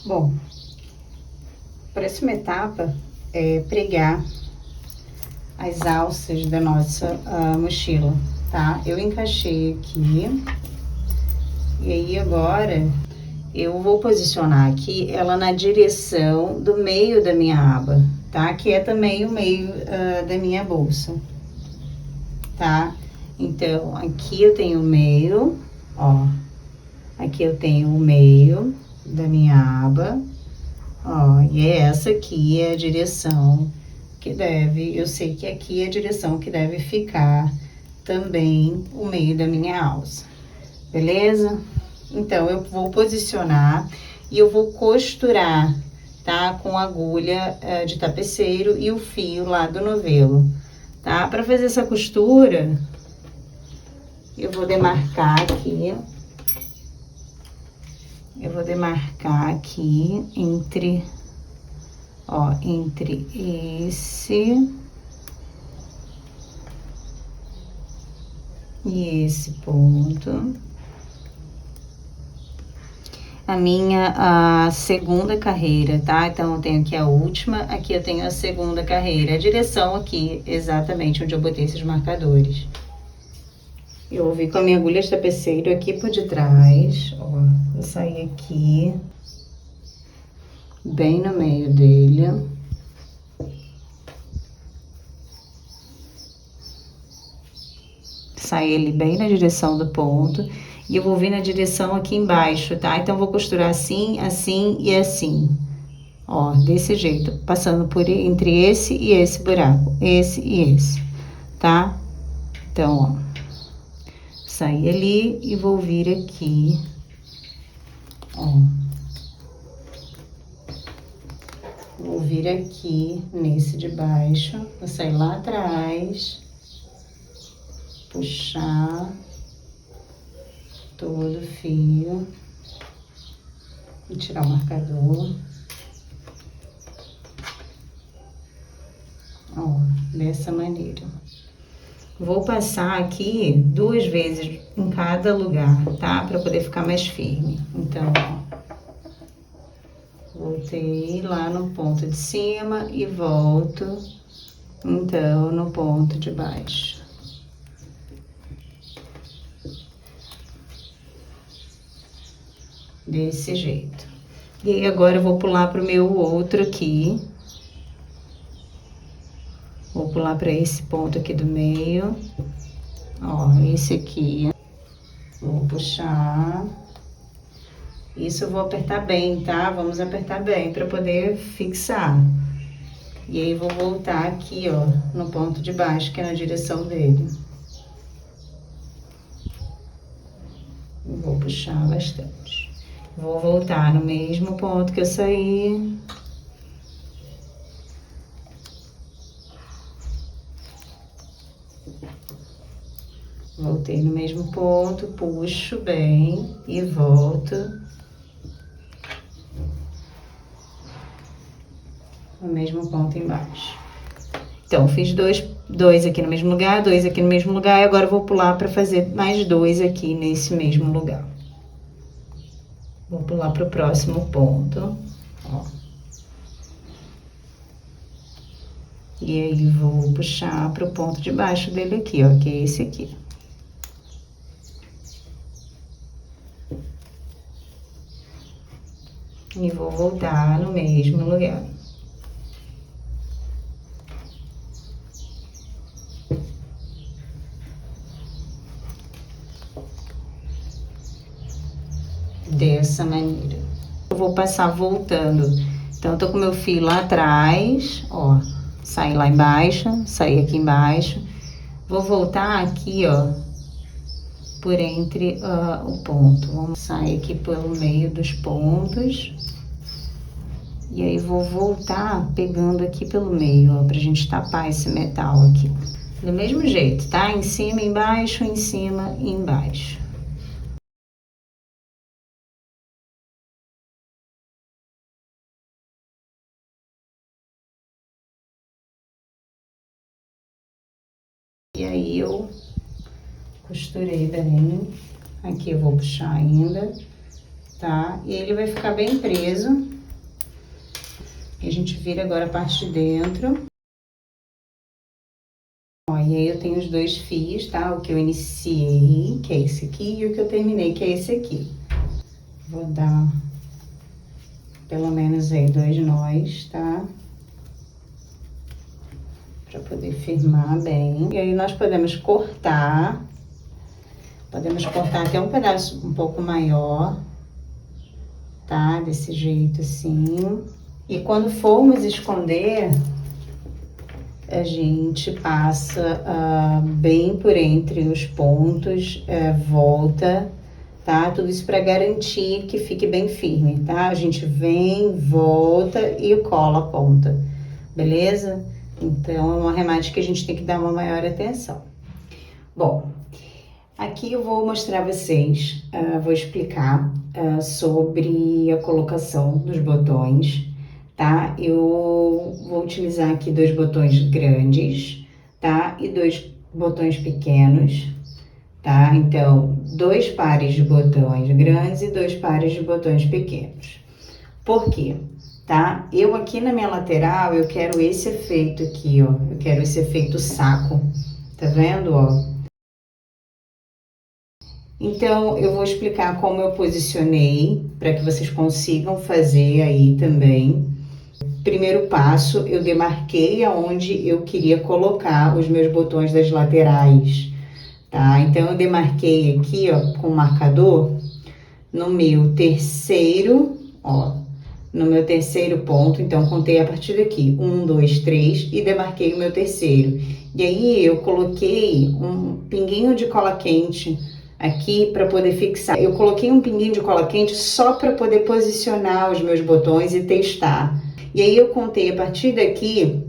Bom, próxima etapa é pregar as alças da nossa mochila, tá? Eu encaixei aqui. E aí agora eu vou posicionar aqui ela na direção do meio da minha aba, tá? Que é também o meio da minha bolsa, tá? Então, aqui eu tenho o meio, ó. Aqui eu tenho o meio da minha aba, ó. E essa aqui é a direção que deve, eu sei que aqui é a direção que deve ficar também o meio da minha alça, beleza? Então, eu vou posicionar e eu vou costurar, tá? Com agulha de tapeceiro e o fio lá do novelo, tá? Para fazer essa costura, eu vou demarcar aqui. Eu vou demarcar aqui entre, ó, entre esse e esse ponto. A minha segunda carreira, tá? Então, eu tenho aqui a última, aqui eu tenho a segunda carreira. A direção aqui, exatamente onde eu botei esses marcadores. Eu vou vir com a minha agulha de tapeceiro aqui por detrás, ó. Vou sair aqui, bem no meio dele. Sair ele bem na direção do ponto. E eu vou vir na direção aqui embaixo, tá? Então, eu vou costurar assim, assim e assim. Ó, desse jeito, passando por entre esse e esse buraco. Esse e esse, tá? Então, ó. Sair ali e vou vir aqui, ó. Vou vir aqui nesse de baixo, vou sair lá atrás, puxar todo o fio e tirar o marcador. Ó, dessa maneira. Vou passar aqui 2 vezes em cada lugar, tá? Pra poder ficar mais firme. Então, ó, voltei lá no ponto de cima e volto, então, no ponto de baixo. Desse jeito. E aí, agora eu vou pular pro meu outro aqui. Vou pular para esse ponto aqui do meio. Ó, esse aqui. Vou puxar. Isso eu vou apertar bem, tá? Vamos apertar bem para poder fixar. E aí, vou voltar aqui, ó, no ponto de baixo, que é na direção dele. Vou puxar bastante. Vou voltar no mesmo ponto que eu saí. Voltei no mesmo ponto, puxo bem e volto no mesmo ponto embaixo. Então, fiz dois aqui no mesmo lugar, dois aqui no mesmo lugar, e agora eu vou pular para fazer mais dois aqui nesse mesmo lugar. Vou pular para o próximo ponto, ó. E aí, vou puxar para o ponto de baixo dele aqui, ó, que é esse aqui. E vou voltar no mesmo lugar. Dessa maneira. Eu vou passar voltando. Então, eu tô com meu fio lá atrás, ó. Saí lá embaixo, saí aqui embaixo. Vou voltar aqui, ó, por entre o ponto. Vamos sair aqui pelo meio dos pontos. E aí, vou voltar pegando aqui pelo meio, ó, pra gente tapar esse metal aqui. Do mesmo jeito, tá? Em cima, embaixo, em cima e embaixo. E aí, eu costurei bem. Aqui eu vou puxar ainda, tá? E ele vai ficar bem preso. E a gente vira agora a parte de dentro. Ó, e aí eu tenho os dois fios, tá? O que eu iniciei, que é esse aqui, e o que eu terminei, que é esse aqui. Vou dar pelo menos aí 2 nós, tá? Pra poder firmar bem. E aí nós podemos cortar. Podemos cortar até um pedaço um pouco maior, tá? Desse jeito assim. E quando formos esconder, a gente passa bem por entre os pontos, volta, tá? Tudo isso para garantir que fique bem firme, tá? A gente vem, volta e cola a ponta, beleza? Então, é um arremate que a gente tem que dar uma maior atenção. Bom, aqui eu vou mostrar a vocês, vou explicar sobre a colocação dos botões, tá? Eu vou utilizar aqui 2 botões grandes, tá? E 2 botões pequenos, tá? Então, 2 pares de botões grandes e 2 pares de botões pequenos. Por quê? Tá? Eu aqui na minha lateral, eu quero esse efeito aqui, ó. Eu quero esse efeito saco, tá vendo, ó? Então, eu vou explicar como eu posicionei, para que vocês consigam fazer aí também. Primeiro passo, eu demarquei aonde eu queria colocar os meus botões das laterais, tá? Então, eu demarquei aqui, ó, com o marcador, no meu terceiro, ó, no meu terceiro ponto. Então, contei a partir daqui, 1, 2, 3, e demarquei o meu terceiro. E aí, eu coloquei um pinguinho de cola quente aqui para poder fixar. Eu coloquei um pinguinho de cola quente só para poder posicionar os meus botões e testar. E aí, eu contei a partir daqui,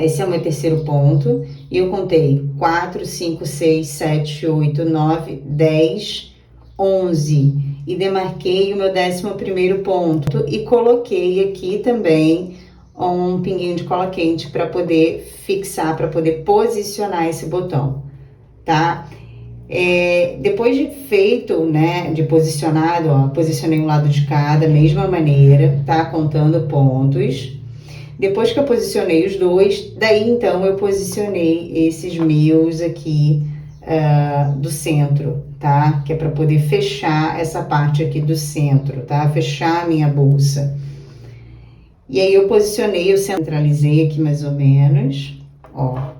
esse é o meu terceiro ponto, e eu contei 4, 5, 6, 7, 8, 9, 10, 11, e demarquei o meu 11º ponto e coloquei aqui também um pinguinho de cola quente para poder fixar, para poder posicionar esse botão, tá? Depois de feito, né, de posicionado, ó, posicionei um lado de cada, mesma maneira, tá? Contando pontos. Depois que eu posicionei os dois, daí então eu posicionei esses meus aqui do centro, tá? Que é para poder fechar essa parte aqui do centro, tá? Fechar a minha bolsa. E aí eu posicionei, eu centralizei aqui mais ou menos, ó.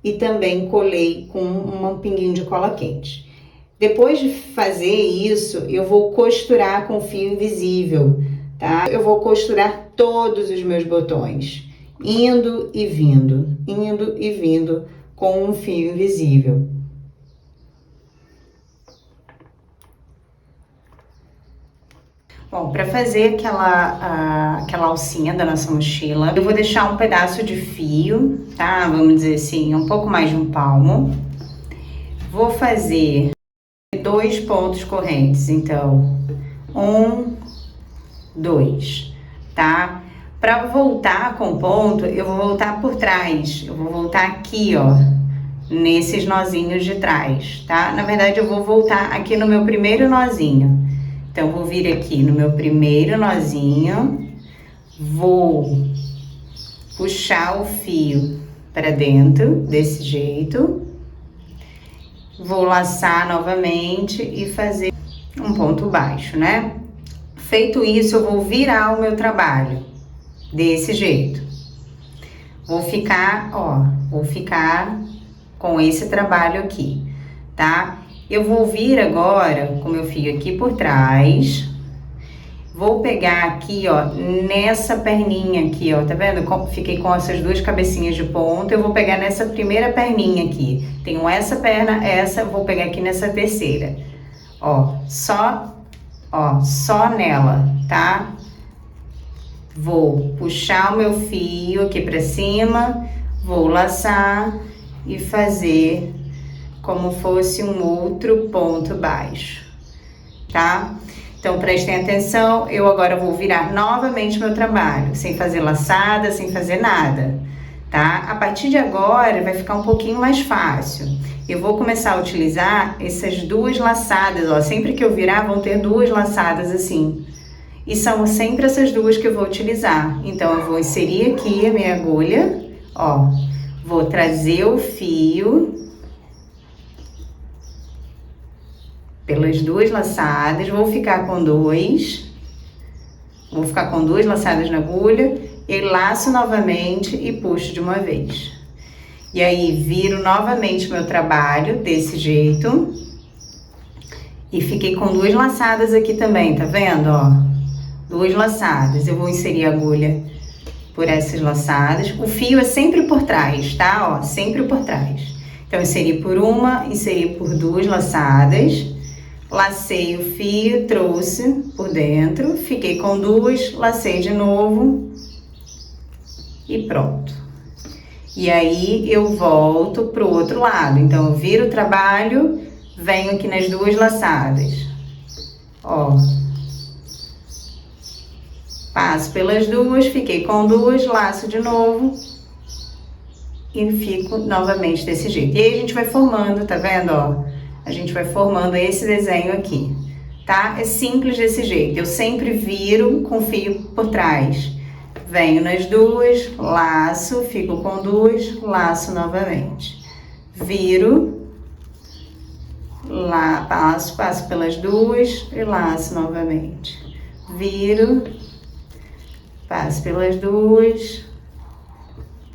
E também colei com um pinguinho de cola quente. Depois de fazer isso, eu vou costurar com fio invisível, tá? Eu vou costurar todos os meus botões, indo e vindo com um fio invisível. Bom, para fazer aquela alcinha da nossa mochila, eu vou deixar um pedaço de fio, tá? Vamos dizer assim, um pouco mais de um palmo. Vou fazer 2 pontos correntes, então, 1, 2, tá? Para voltar com o ponto, eu vou voltar por trás, eu vou voltar aqui, ó, nesses nozinhos de trás, tá? Na verdade, eu vou voltar aqui no meu primeiro nozinho. Então, vou vir aqui no meu primeiro nozinho, vou puxar o fio para dentro, desse jeito. Vou laçar novamente e fazer um ponto baixo, né? Feito isso, eu vou virar o meu trabalho, desse jeito. Vou ficar com esse trabalho aqui, tá? Eu vou vir agora com meu fio aqui por trás. Vou pegar aqui, ó, nessa perninha aqui, ó, tá vendo? Fiquei com essas 2 cabecinhas de ponta. Eu vou pegar nessa primeira perninha aqui. Tenho essa perna, essa, vou pegar aqui nessa terceira. Ó, só nela, tá? Vou puxar o meu fio aqui pra cima, vou laçar e fazer como fosse um outro ponto baixo, tá? Então, prestem atenção, eu agora vou virar novamente meu trabalho, sem fazer laçada, sem fazer nada, tá? A partir de agora, vai ficar um pouquinho mais fácil. Eu vou começar a utilizar essas 2 laçadas, ó, sempre que eu virar, vão ter 2 laçadas assim. E são sempre essas 2 que eu vou utilizar. Então, eu vou inserir aqui a minha agulha, ó, vou trazer o fio pelas 2 laçadas, vou ficar com 2 laçadas na agulha, e laço novamente e puxo de uma vez. E aí, viro novamente meu trabalho, desse jeito, e fiquei com 2 laçadas aqui também, tá vendo, ó? 2 laçadas, eu vou inserir a agulha por essas laçadas, o fio é sempre por trás, tá, ó, sempre por trás. Então, inseri por uma, inseri por 2 laçadas, lacei o fio, trouxe por dentro, fiquei com 2, lacei de novo e pronto. E aí, eu volto pro outro lado. Então, eu viro o trabalho, venho aqui nas 2 laçadas. Ó. Passo pelas 2, fiquei com 2, laço de novo e fico novamente desse jeito. E aí, a gente vai formando, tá vendo, ó? A gente vai formando esse desenho aqui, tá? É simples desse jeito. Eu sempre viro com fio por trás. Venho nas 2, laço, fico com 2, laço novamente. Viro, lá, passo pelas 2 e laço novamente. Viro, passo pelas 2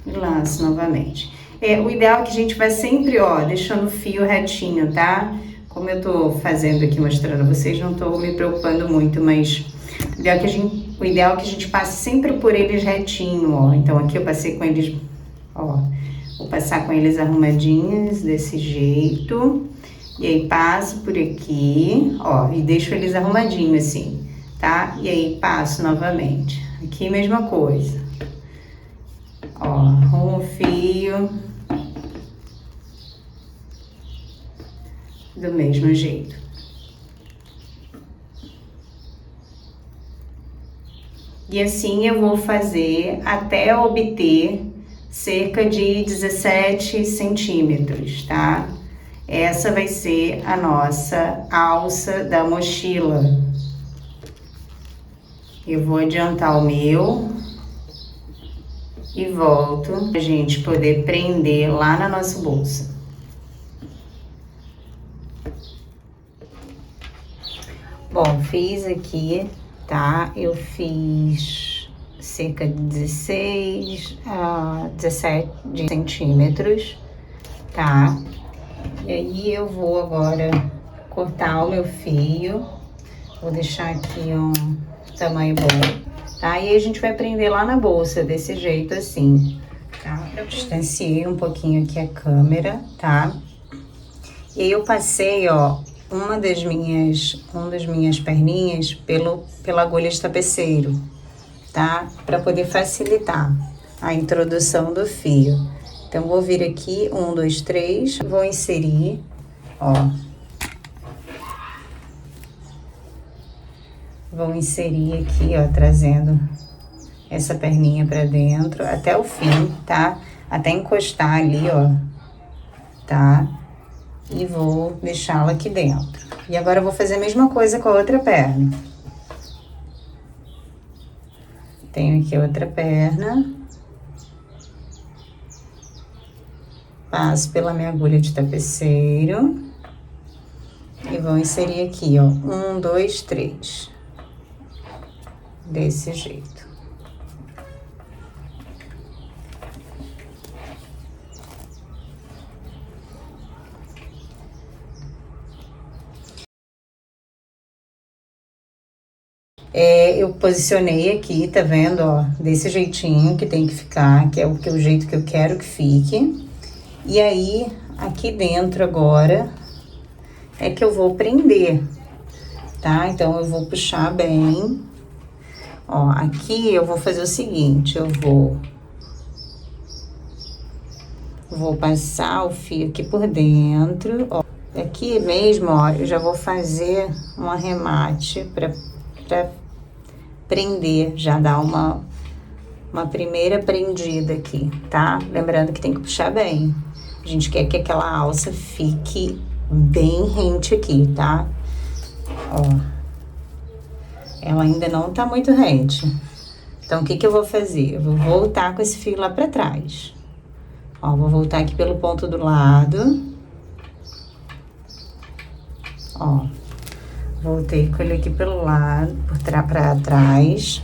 e laço novamente. O ideal é que a gente vai sempre, ó, deixando o fio retinho, tá? Como eu tô fazendo aqui, mostrando a vocês, não tô me preocupando muito, mas o ideal é que a gente passe sempre por eles retinho, ó. Então, aqui eu passei com eles, ó, vou passar com eles arrumadinhos, desse jeito. E aí, passo por aqui, ó, e deixo eles arrumadinhos assim, tá? E aí, passo novamente. Aqui, mesma coisa. Ó, arrumo o fio. Do mesmo jeito. E assim eu vou fazer até obter cerca de 17 centímetros, tá? Essa vai ser a nossa alça da mochila. Eu vou adiantar o meu e volto pra gente poder prender lá na nossa bolsa. Bom, fiz aqui, tá? Eu fiz cerca de 16 a 17 centímetros, tá? E aí eu vou agora cortar o meu fio. Vou deixar aqui um tamanho bom, tá? E aí a gente vai prender lá na bolsa, desse jeito assim, tá? Eu distanciei um pouquinho aqui a câmera, tá? E aí eu passei, ó, uma das minhas perninhas pela agulha de tapeceiro, tá? Para poder facilitar a introdução do fio. Então, vou vir aqui, 1, 2, 3, vou inserir, ó. Vou inserir aqui, ó, trazendo essa perninha pra dentro até o fim, tá? Até encostar ali, ó, tá? E vou deixá-la aqui dentro. E agora eu vou fazer a mesma coisa com a outra perna. Tenho aqui a outra perna. Passo pela minha agulha de tapeceiro. E vou inserir aqui, ó, 1, 2, 3. Desse jeito. Eu posicionei aqui, tá vendo, ó, desse jeitinho que tem que ficar, que é o jeito que eu quero que fique. E aí, aqui dentro agora, é que eu vou prender, tá? Então, eu vou puxar bem. Ó, aqui eu vou fazer o seguinte, eu vou passar o fio aqui por dentro, ó. Aqui mesmo, ó, eu já vou fazer um arremate pra prender, já dar uma primeira prendida aqui, tá? Lembrando que tem que puxar bem. A gente quer que aquela alça fique bem rente aqui, tá? Ó. Ela ainda não tá muito rente. Então, o que que eu vou fazer? Eu vou voltar com esse fio lá pra trás. Ó, vou voltar aqui pelo ponto do lado. Ó. Voltei com ele aqui pelo lado, pra trás.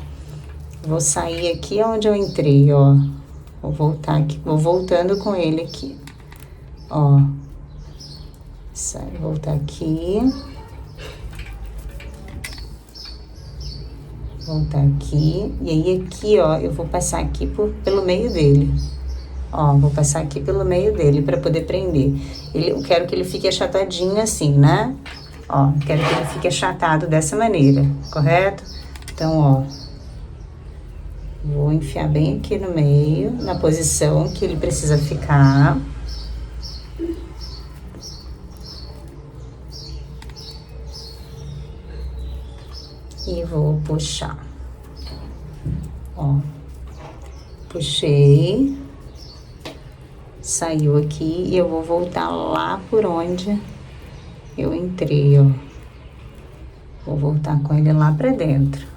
Vou sair aqui onde eu entrei, ó. Vou voltar aqui, vou voltando com ele aqui. Ó. Sai, voltar aqui. Voltar aqui. E aí aqui, ó, eu vou passar aqui pelo meio dele. Ó, vou passar aqui pelo meio dele pra poder prender. Eu quero que ele fique achatadinho assim, né? Ó, quero que ele fique achatado dessa maneira, correto? Então, ó, vou enfiar bem aqui no meio, na posição que ele precisa ficar. E vou puxar. Ó, puxei. Saiu aqui e eu vou voltar lá por onde eu entrei, ó. Vou voltar com ele lá pra dentro.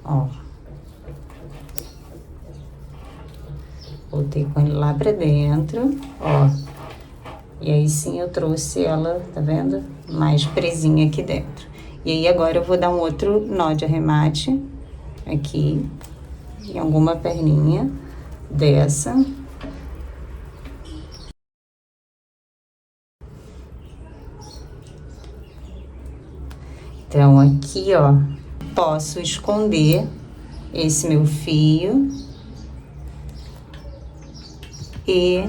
Ó. Voltei com ele lá pra dentro, ó. E aí sim eu trouxe ela, tá vendo? Mais presinha aqui dentro. E aí agora eu vou dar um outro nó de arremate aqui, em alguma perninha dessa. Então, aqui, ó, posso esconder esse meu fio e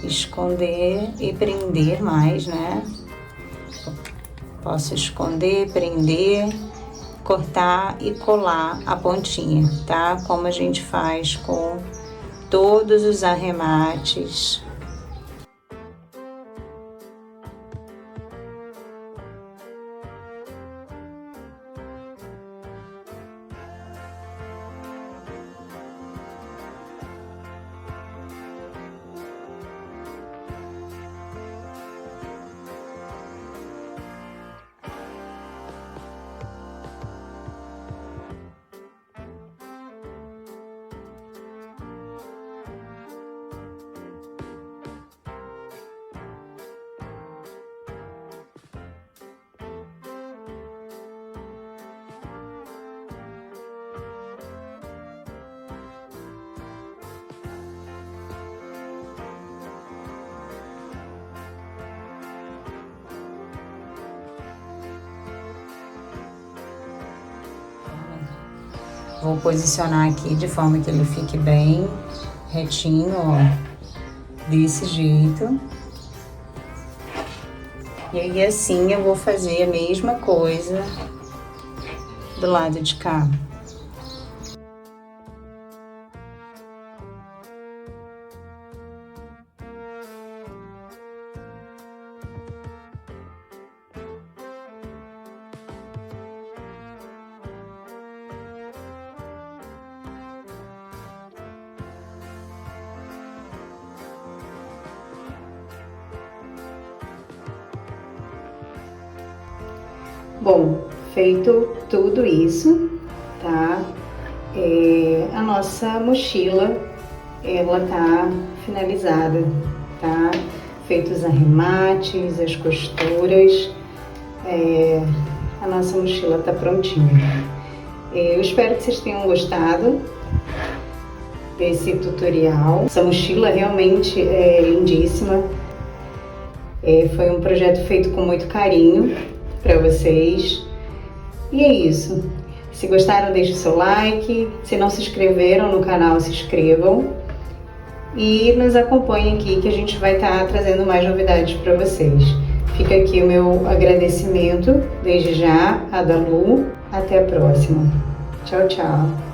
esconder e prender mais, né? Posso esconder, prender, cortar e colar a pontinha, tá? Como a gente faz com todos os arremates. Vou posicionar aqui de forma que ele fique bem retinho, ó, desse jeito. E aí assim eu vou fazer a mesma coisa do lado de cá. Bom, feito tudo isso, tá? A nossa mochila, ela tá finalizada, tá? Feitos os arremates, as costuras, a nossa mochila tá prontinha. Eu espero que vocês tenham gostado desse tutorial. Essa mochila realmente é lindíssima. Foi um projeto feito com muito carinho para vocês. E é isso. Se gostaram, deixe o seu like. Se não se inscreveram no canal, se inscrevam. E nos acompanhem aqui que a gente vai estar trazendo mais novidades para vocês. Fica aqui o meu agradecimento, desde já, a Dalu. Até a próxima. Tchau, tchau.